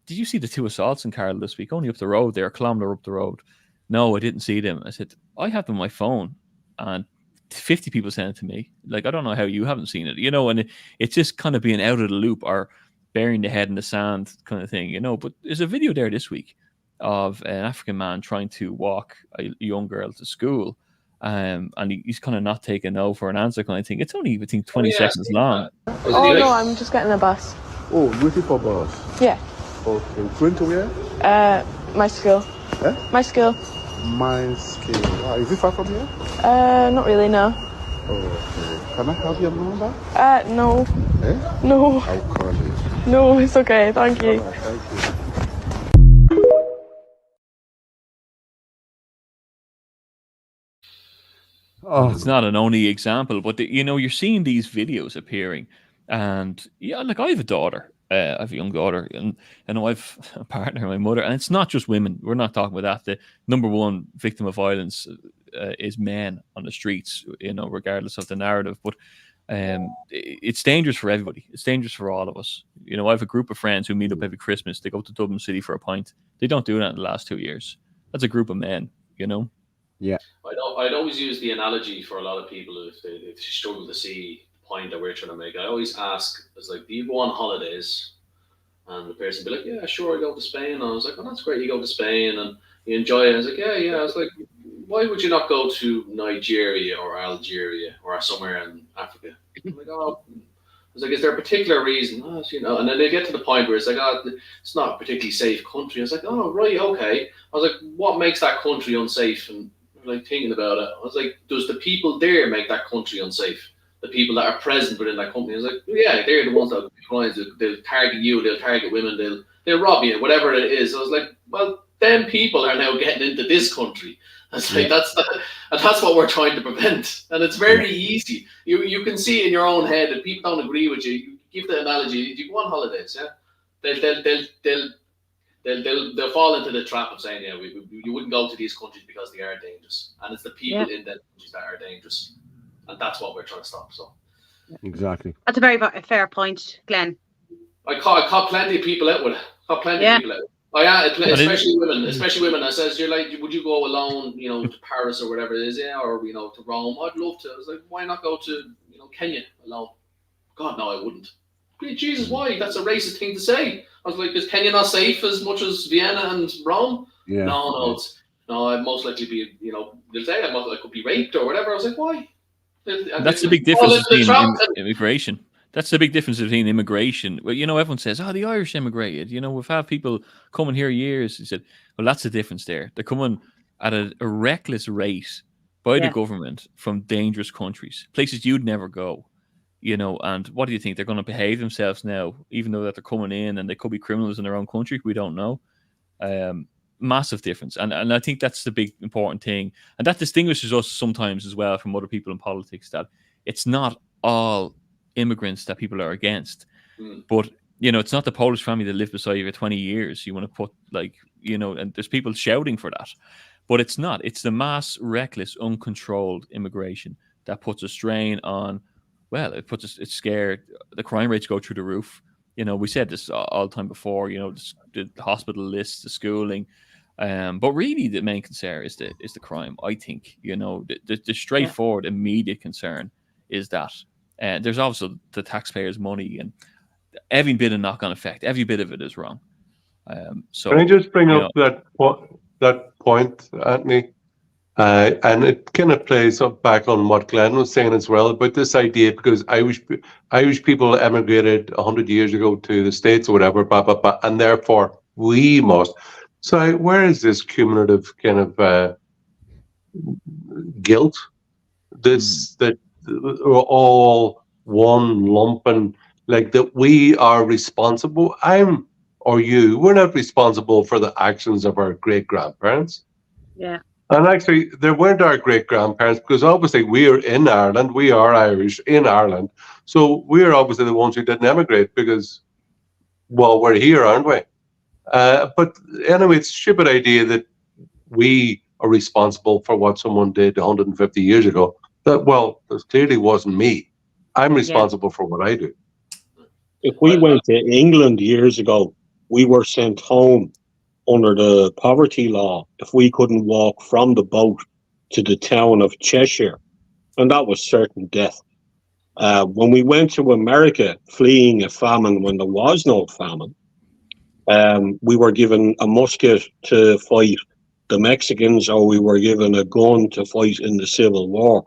did you see the 2 assaults in Carroll this week? Only up the road, they're a kilometre up the road. No, I didn't see them. I said, I have them on my phone, and 50 people sent it to me. Like, I don't know how you haven't seen it, you know, and it's just kind of being out of the loop or burying the head in the sand kind of thing, you know. But there's a video there this week of an African man trying to walk a young girl to school, and he's kind of not taking no for an answer kind of thing. It's only, I think, 20 seconds long. Oh no, I'm just getting a bus. Oh, waiting for bus? Yeah. Okay, going to where? My school. Eh? My school. My school. Is it far from here? Not really, no. Oh, okay. Can I have your number? No. Eh? No. I'll call you. No, it's okay, thank you. Right, thank you. Oh, it's not an only example, but you know, you're seeing these videos appearing, and yeah, like I have a daughter, I have a young daughter, and I know I've a partner, my mother, and it's not just women. We're not talking about that. The number one victim of violence is men on the streets, you know, regardless of the narrative. But it's dangerous for everybody. It's dangerous for all of us. You know, I have a group of friends who meet up every Christmas. They go to Dublin City for a pint. They don't do that in the last 2 years. That's a group of men, you know. Yeah. I'd always use the analogy for a lot of people if they struggle to see the point that we're trying to make. I always ask, it's like, do you go on holidays? And the person would be like, yeah, sure, I go to Spain. And I was like, oh, that's great, you go to Spain and you enjoy it. I was like, yeah. I was like, why would you not go to Nigeria or Algeria or somewhere in Africa? I'm like, oh. I was like, is there a particular reason? Oh, you know, and then they get to the point where it's like, oh, it's not a particularly safe country. I was like, oh, right, okay. I was like, what makes that country unsafe? And like thinking about it, I was like, does the people there make that country unsafe? The people that are present within that company? I was like, yeah, they're the ones that crimes. They'll target you, they'll target women, they'll rob you, whatever it is. I was like, well, them people are now getting into this country. I was like, that's what we're trying to prevent. And it's very easy. You can see in your own head that people don't agree with you. You give the analogy, you go on holidays, yeah? They'll fall into the trap of saying, yeah, you wouldn't go to these countries because they are dangerous, and it's the people in them countries that are dangerous, and that's what we're trying to stop. So exactly, that's a very fair point, Glenn. I caught plenty of people out with it. Especially women. I says, you're like, would you go alone, you know, to Paris or whatever it is, yeah, or you know, to Rome? I'd love to. I was like, why not go to, you know, Kenya alone? God, no, I wouldn't. Jesus, why? That's a racist thing to say. I was like, is Kenya not safe as much as Vienna and Rome? Yeah. No, I'd most likely be, you know, they'll say I could be raped or whatever. I was like, why? That's the big difference between immigration. That's the big difference between immigration. Well, you know, everyone says, oh, the Irish immigrated. You know, we've had people coming here years. He said, well, that's the difference there. They're coming at a reckless rate by the government from dangerous countries, places you'd never go. You know, and what do you think? They're going to behave themselves now, even though that they're coming in and they could be criminals in their own country? We don't know. Massive difference. And I think that's the big important thing. And that distinguishes us sometimes as well from other people in politics, that it's not all immigrants that people are against. But, you know, it's not the Polish family that lived beside you for 20 years. You want to put, like, you know, and there's people shouting for that. But it's not. It's the mass, reckless, uncontrolled immigration that puts a strain on. Well, it's scared. The crime rates go through the roof. You know, we said this all the time before. You know, the hospital lists, the schooling, but really the main concern is the crime. I think, you know, the straightforward, immediate concern is that there's also the taxpayers' money, and every bit of knock-on effect, every bit of it is wrong. So can I just bring you up that point, Anthony? And it kind of plays up back on what Glenn was saying as well about this idea, because Irish people emigrated 100 years ago to the States or whatever, and therefore we must. So where is this cumulative kind of guilt? This that we're all one lump, and like that we are responsible. We're not responsible for the actions of our great grandparents. Yeah. And actually, they weren't our great grandparents, because obviously we're in Ireland, we are Irish in Ireland. So we're obviously the ones who didn't emigrate because, well, we're here, aren't we? But anyway, it's a stupid idea that we are responsible for what someone did 150 years ago. That clearly wasn't me. I'm responsible for what I do. If we went to England years ago, we were sent home under the poverty law if we couldn't walk from the boat to the town of Cheshire, and that was certain death. When we went to America fleeing a famine when there was no famine, we were given a musket to fight the Mexicans, or we were given a gun to fight in the Civil War.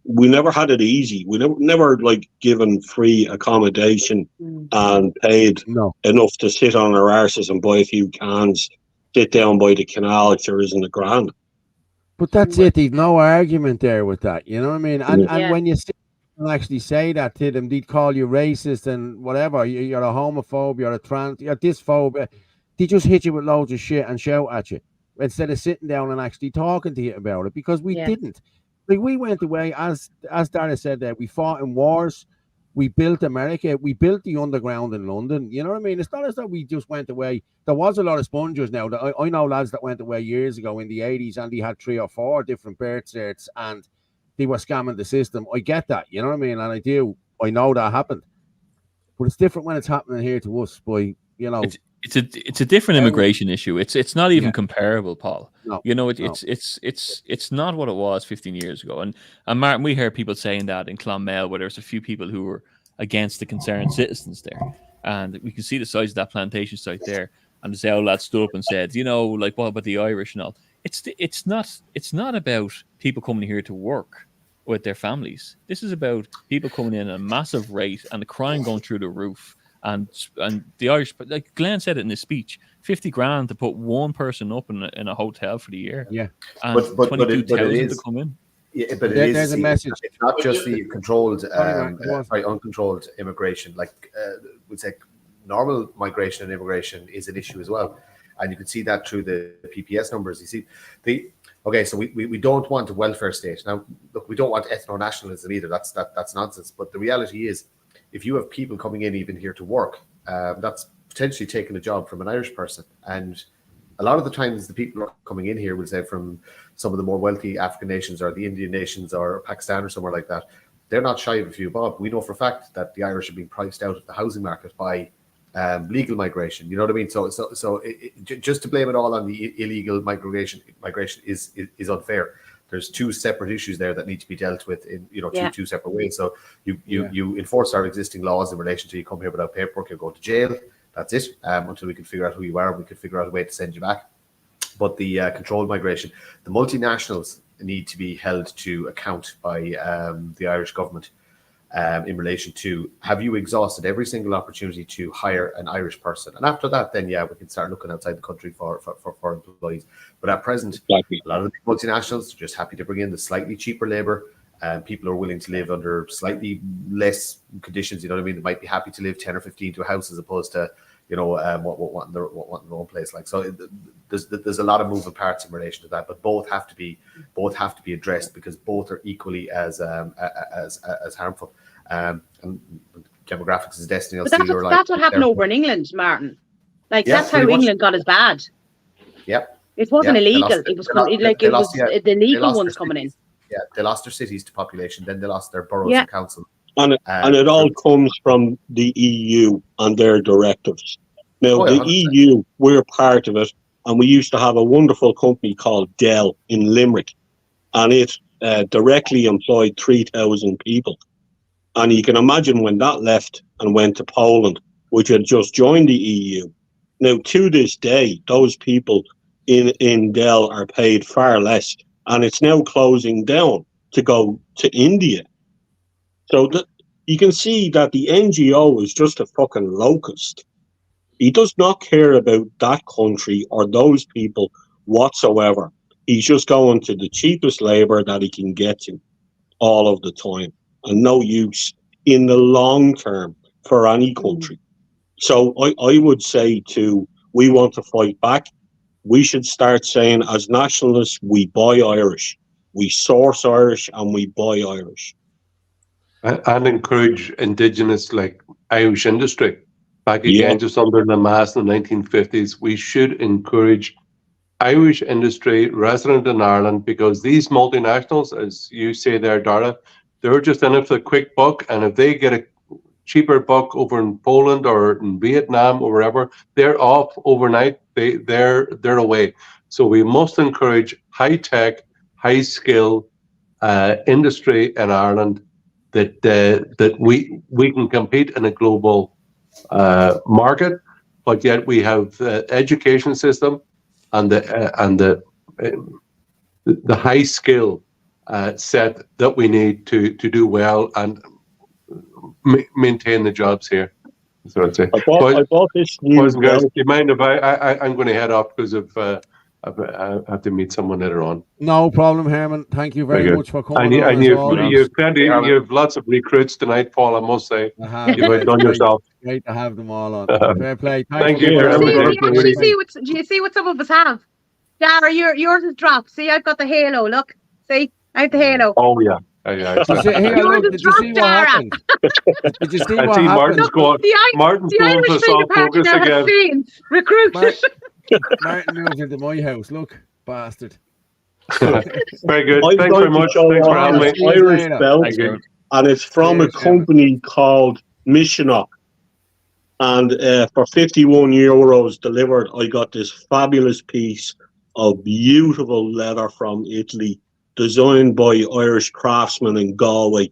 We never had it easy. We never like given free accommodation and paid enough to sit on our arses and buy a few cans, sit down by the canal if there isn't a grand. But that's it. There's no argument there with that. You know what I mean? And when you actually say that to them, they'd call you racist and whatever. You're a homophobe, you're a trans, you're dysphobe. They just hit you with loads of shit and shout at you instead of sitting down and actually talking to you about it, because we didn't. Like, we went away, as Dara said there, we fought in wars, we built America, we built the underground in London. You know what I mean? It's not as though we just went away. There was a lot of spongers now. I know lads that went away years ago in the 80s and they had 3 or 4 different birth certs and they were scamming the system. I get that, you know what I mean? And I know that happened. But it's different when it's happening here to us by, you know. It's a different immigration issue. It's not even comparable, Paul. No, you know, it's not what it was 15 years ago. And Martin, we heard people saying that in Clonmel, where there's a few people who were against the concerned citizens there, and we can see the size of that plantation site there. And the Zell lad stood up and said, you know, like, what about the Irish and all? It's not about people coming here to work with their families. This is about people coming in at a massive rate and the crime going through the roof. And the Irish, like Glenn said it in his speech, 50 grand to put one person up in a hotel for the year. Yeah, and 22,000 to come in. Yeah, but there's a message. It's not just the controlled, uncontrolled immigration. Like we'd say, normal migration and immigration is an issue as well, and you can see that through the PPS numbers. You see so we don't want a welfare state. Now, look, we don't want ethno-nationalism either. That's nonsense. But the reality is, if you have people coming in even here to work, that's potentially taking a job from an Irish person. And a lot of the times the people who are coming in here, we'll say from some of the more wealthy African nations or the Indian nations or Pakistan or somewhere like that, they're not shy of a few bob. We know for a fact that the Irish are being priced out of the housing market by legal migration. You know what I mean? So just to blame it all on the illegal migration is unfair. There's 2 separate issues there that need to be dealt with in two separate ways. So you enforce our existing laws in relation to you come here without paperwork, you'll go to jail. That's it. Until we can figure out who you are, and we can figure out a way to send you back. But the controlled migration, the multinationals need to be held to account by the Irish government in relation to, have you exhausted every single opportunity to hire an Irish person? And after that, then we can start looking outside the country for employees. But at present, a lot of the multinationals are just happy to bring in the slightly cheaper labour. People are willing to live under slightly less conditions. You know what I mean? They might be happy to live 10 or 15 to a house as opposed to, what in their own place. Like, so there's a lot of moving parts in relation to that, but both have to be addressed, because both are equally as harmful. And demographics is destiny. But that's what happened over in England, Martin. Like, that's how England got as bad. Yep. It wasn't illegal. It was the legal ones coming in. Yeah, they lost their cities to population, then they lost their boroughs and councils, And it all comes from the EU and their directives. Now, the 100%. EU, we're part of it, and we used to have a wonderful company called Dell in Limerick, and it directly employed 3,000 people. And you can imagine when that left and went to Poland, which had just joined the EU. Now, to this day, those people in Dell are paid far less, and it's now closing down to go to India. So you can see that the NGO is just a fucking locust. He does not care about that country or those people whatsoever. He's just going to the cheapest labour that he can get to all of the time, and no use in the long term for any country. So I would say we want to fight back. We should start saying, as nationalists, we buy Irish. We source Irish and we buy Irish. And encourage indigenous, like Irish industry. Back again, just under the mast in the 1950s, we should encourage Irish industry resident in Ireland, because these multinationals, as you say there, Dara, they're just in it for the quick buck, and if they get a cheaper buck over in Poland or in Vietnam or wherever, they're off overnight. They're away. So we must encourage high tech, high skill industry in Ireland that we can compete in a global market, but yet we have the education system and the high skill set that we need to do well and maintain the jobs here. That's what I'd say. I bought this new boys and girls, do you mind if I'm going to head off because I have to meet someone later on. No problem, Herman. Thank you very much for coming on. You've lots of recruits tonight, Paul, I must say. You've outdone yourself. Great to have them all on. Fair play. Thank you. Do you see what some of us have? Dara, yours is dropped. See, I've got the halo. Look, see, I have the halo. Oh yeah. Did you see what happened? Did you see what happened? Martin's going for soft focus again. Recruit. Martin moves into my house. Look, bastard. Very good. Thanks very much. Thanks for having me. Irish belt, and it's from a company called Missionok. And for €51 delivered, I got this fabulous piece of beautiful leather from Italy, designed by Irish craftsmen in Galway,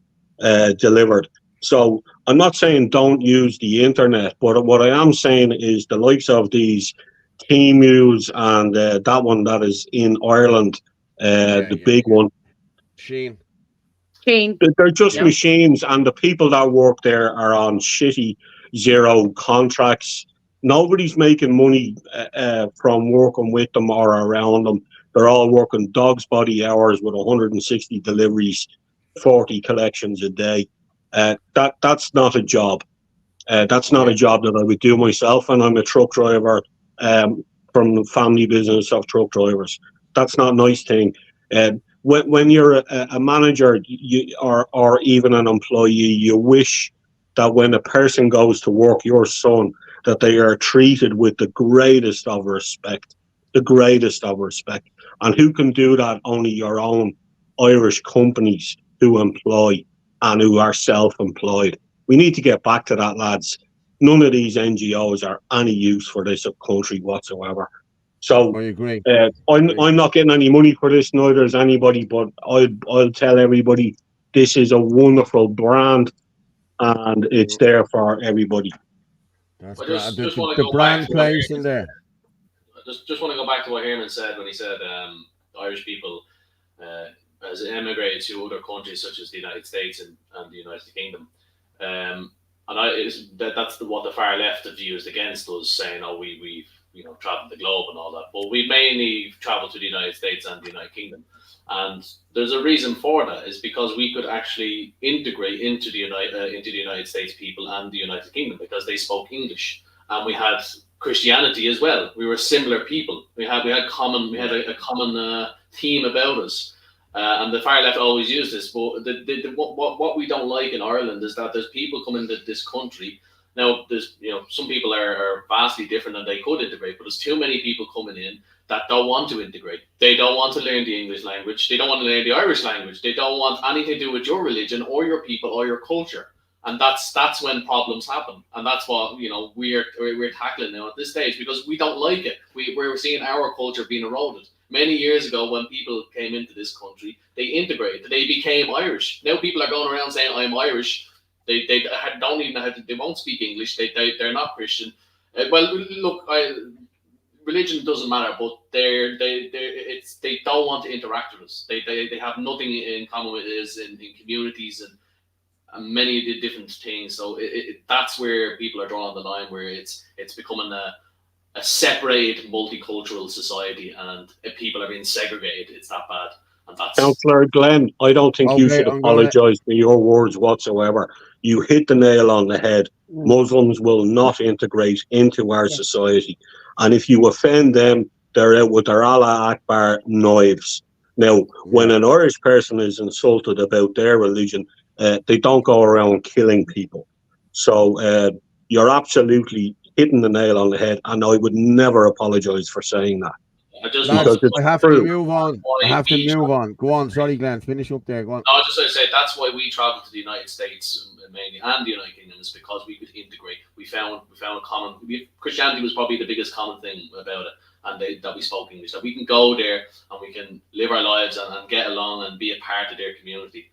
delivered. So I'm not saying don't use the internet, but what I am saying is the likes of these Temus and that one that is in Ireland, the big one. Sheen. They're just machines, and the people that work there are on shitty zero contracts. Nobody's making money from working with them or around them. They're all working dog's body hours with 160 deliveries, 40 collections a day. That's not a job. That's not a job that I would do myself, and I'm a truck driver from the family business of truck drivers. That's not a nice thing. When you're a manager or even an employee, you wish that when a person goes to work, your son, that they are treated with the greatest of respect. The greatest of respect. And who can do that? Only your own Irish companies who employ and who are self-employed. We need to get back to that, lads. None of these NGOs are any use for this country whatsoever. So I agree. I'm not getting any money for this, neither is anybody, but I'll tell everybody this is a wonderful brand and it's there for everybody. That's the brand place in there. Just want to go back to what Herman said when he said Irish people has emigrated to other countries such as the United States and the United Kingdom. That's what the far left have used against us, saying, "Oh, we've traveled the globe and all that." But we mainly traveled to the United States and the United Kingdom, and there's a reason for that. Is because we could actually integrate into the United States people and the United Kingdom because they spoke English, and we had Christianity as well. We were similar people. We had a common theme about us. And the far left always use this, but what we don't like in Ireland is that there's people coming to this country. Now, there's some people are vastly different and they could integrate, but there's too many people coming in that don't want to integrate. They don't want to learn the English language. They don't want to learn the Irish language. They don't want anything to do with your religion or your people or your culture. And that's when problems happen, and that's what we're tackling now at this stage, because we don't like it. We're seeing our culture being eroded. Many years ago, when people came into this country, they integrated. They became Irish. Now people are going around saying, "I'm Irish." They don't even know they won't speak English. They're not Christian. Well, look, religion doesn't matter, but they don't want to interact with us. They have nothing in common with us in communities and many of the different things. So that's where people are drawing the line, where it's becoming a separated multicultural society, and people are being segregated. It's that bad. And that's Councillor Glenn, I don't think you should apologise for your words whatsoever. You hit the nail on the head. Muslims will not integrate into our society. And if you offend them, they're out with their Allah Akbar knives. Now, when an Irish person is insulted about their religion, they don't go around killing people. So you're absolutely hitting the nail on the head, and I would never apologise for saying that. I have to move on. I have to move on. Go on. Sorry, Glenn. Finish up there. Go on. I was just going to say that's why we travelled to the United States mainly and the United Kingdom, is because we could integrate. We found a common. Christianity was probably the biggest common thing about it, and that we spoke English. That we can go there and we can live our lives and get along and be a part of their community.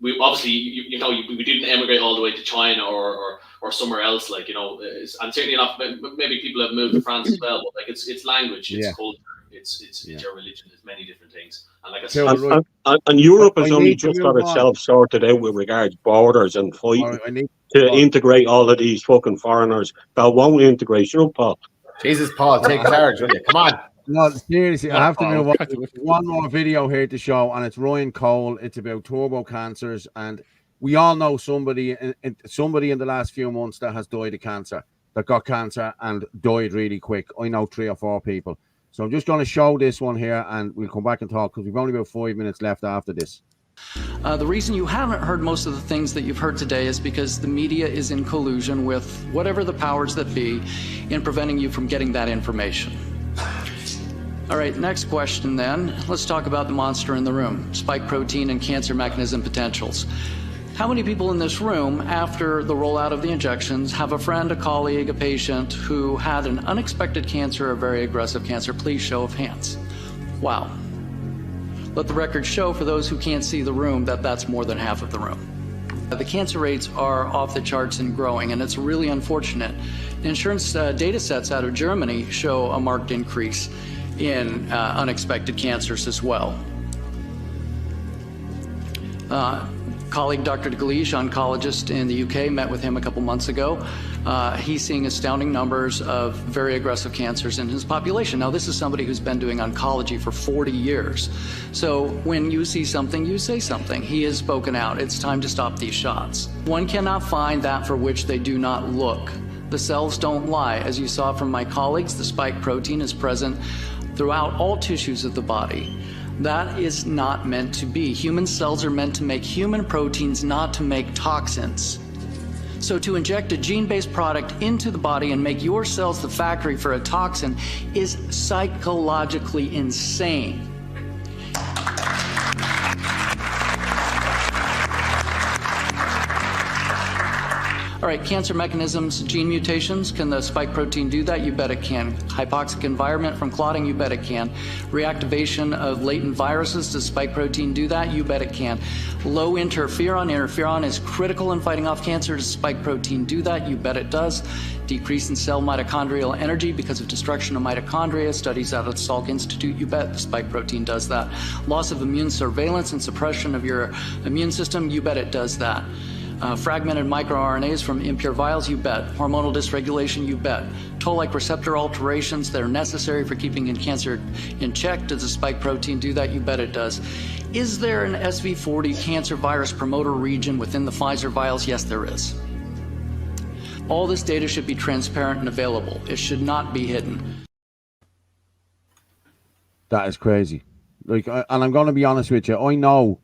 We obviously, we didn't emigrate all the way to China or somewhere else, and certainly not. Maybe people have moved to France as well, but it's language, it's culture, it's your religion, it's many different things. And like I said, and Europe has only just got itself sorted out with regards borders and fighting to integrate all of these fucking foreigners that won't integrate. Shut up, Paul. Jesus, Paul, take charge, will you? Come on. No, seriously, I have to move on. One more video here to show, and it's Ryan Cole. It's about turbo cancers, and we all know somebody in the last few months that has died of cancer, that got cancer and died really quick. I know 3 or 4 people. So I'm just going to show this one here, and we'll come back and talk, because we've only about 5 minutes left after this. The reason you haven't heard most of the things that you've heard today is because the media is in collusion with whatever the powers that be in preventing you from getting that information. All right, next question then. Let's talk about the monster in the room, spike protein and cancer mechanism potentials. How many people in this room, after the rollout of the injections, have a friend, a colleague, a patient who had an unexpected cancer or very aggressive cancer? Please, show of hands. Wow. Let the record show, for those who can't see the room, that that's more than half of the room. The cancer rates are off the charts and growing, and it's really unfortunate. The insurance data sets out of Germany show a marked increase in unexpected cancers as well. Colleague Dr. Gleish, oncologist in the UK, met with him a couple months ago. He's seeing astounding numbers of very aggressive cancers in his population. Now, this is somebody who's been doing oncology for 40 years. So when you see something, you say something. He has spoken out. It's time to stop these shots. One cannot find that for which they do not look. The cells don't lie. As you saw from my colleagues, the spike protein is present throughout all tissues of the body. That is not meant to be. Human cells are meant to make human proteins, not to make toxins. So to inject a gene-based product into the body and make your cells the factory for a toxin is psychologically insane. All right, cancer mechanisms, gene mutations. Can the spike protein do that? You bet it can. Hypoxic environment from clotting? You bet it can. Reactivation of latent viruses. Does spike protein do that? You bet it can. Low interferon. Interferon is critical in fighting off cancer. Does spike protein do that? You bet it does. Decrease in cell mitochondrial energy because of destruction of mitochondria. Studies out at the Salk Institute. You bet the spike protein does that. Loss of immune surveillance and suppression of your immune system. You bet it does that. Fragmented microRNAs from impure vials, you bet. Hormonal dysregulation, you bet. Toll-like receptor alterations that are necessary for keeping cancer in check. Does the spike protein do that? You bet it does. Is there an SV40 cancer virus promoter region within the Pfizer vials? Yes, there is. All this data should be transparent and available. It should not be hidden. That is crazy. And I'm going to be honest with you. I know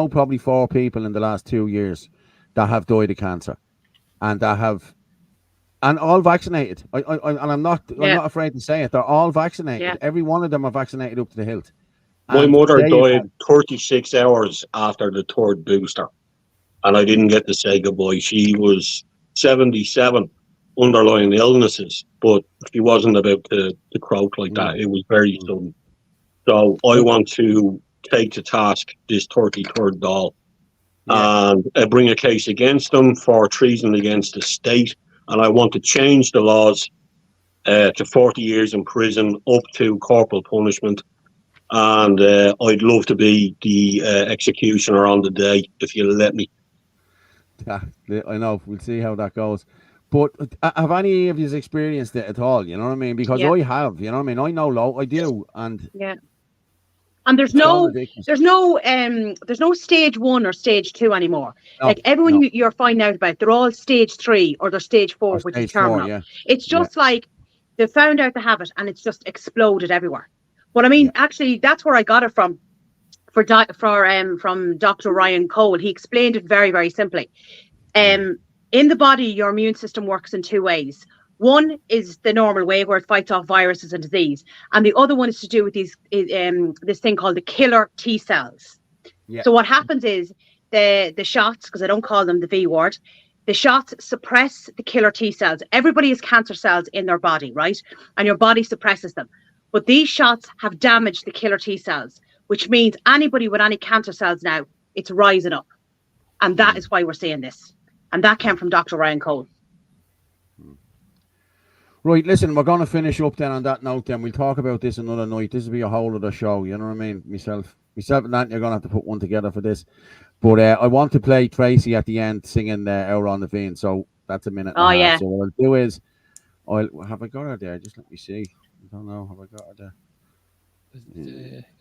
probably 4 people in the last 2 years that have died of cancer, and all vaccinated. I'm not afraid to say it. They're all vaccinated. Yeah. Every one of them are vaccinated up to the hilt. My mother died 36 hours after the 3rd booster. and I didn't get to say goodbye. She was 77, underlying illnesses, but she wasn't about to croak like that. It was very sudden. So I want to take to task this 33rd Dáil and bring a case against them for treason against the state. And I want to change the laws to 40 years in prison, up to corporal punishment. And I'd love to be the executioner on the day, if you'll let me. Yeah, I know. We'll see how that goes. But have any of you experienced it at all? You know what I mean? Because I have. You know what I mean? I know, I do, and and there's no stage 1 or stage 2 anymore. Like everyone you're finding out about, they're all stage 3 or they're stage 4, which is terminal. It's just like they found out they have it, and it's just exploded everywhere. But I mean, actually, that's where I got it from. From Dr. Ryan Cole, he explained it very, very simply. In the body, your immune system works in 2 ways. One is the normal way, where it fights off viruses and disease, and the other one is to do with this thing called the killer T cells. So what happens is the shots, because I don't call them the V word, the shots suppress the killer T cells. Everybody has cancer cells in their body, right? And your body suppresses them. But these shots have damaged the killer T cells, which means anybody with any cancer cells now, it's rising up. And that is why we're seeing this. And that came from Dr. Ryan Cole. Right, listen, we're going to finish up then on that note then. We'll talk about this another night. This will be a whole other show, you know what I mean? Myself and Anthony are going to have to put one together for this. But I want to play Tracy at the end singing Out on the Vein. So that's a minute. Oh, yeah. So what I'll do is, have I got her there? Just let me see. I don't know. Have I got her there?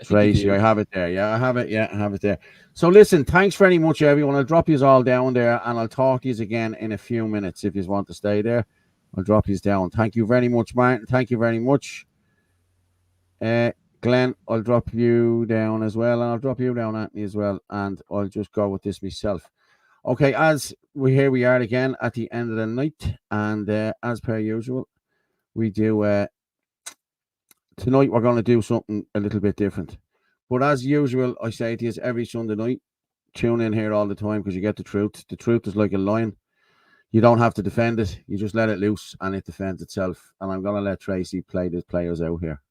Tracy, I have it there. I have it there. So listen, thanks very much, everyone. I'll drop you all down there, and I'll talk to you again in a few minutes. If you want to stay there, I'll drop you down. Thank you very much, Martin. Thank you very much. Glenn, I'll drop you down as well, and I'll drop you down, Anthony, as well, and I'll just go with this myself. Okay, here we are again at the end of the night, and as per usual, we do tonight we're going to do something a little bit different. But as usual, I say to you every Sunday night, tune in here all the time, because you get the truth. The truth is like a lion. You don't have to defend it. You just let it loose and it defends itself. And I'm going to let Tracy play the players out here.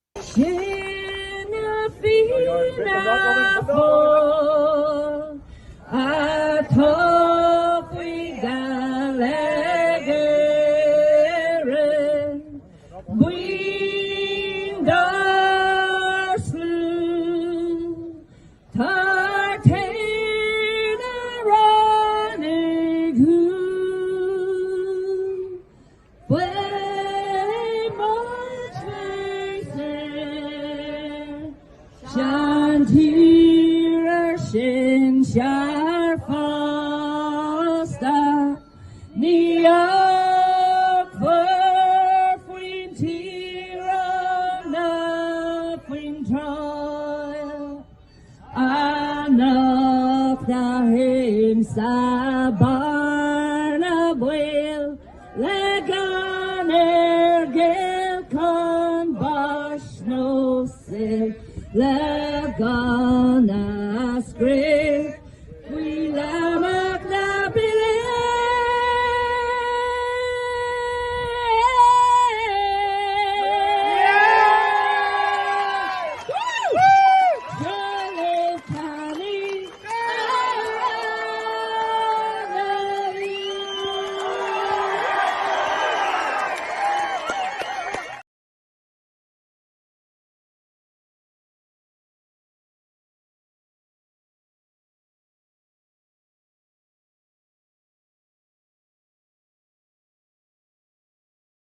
Legana scream.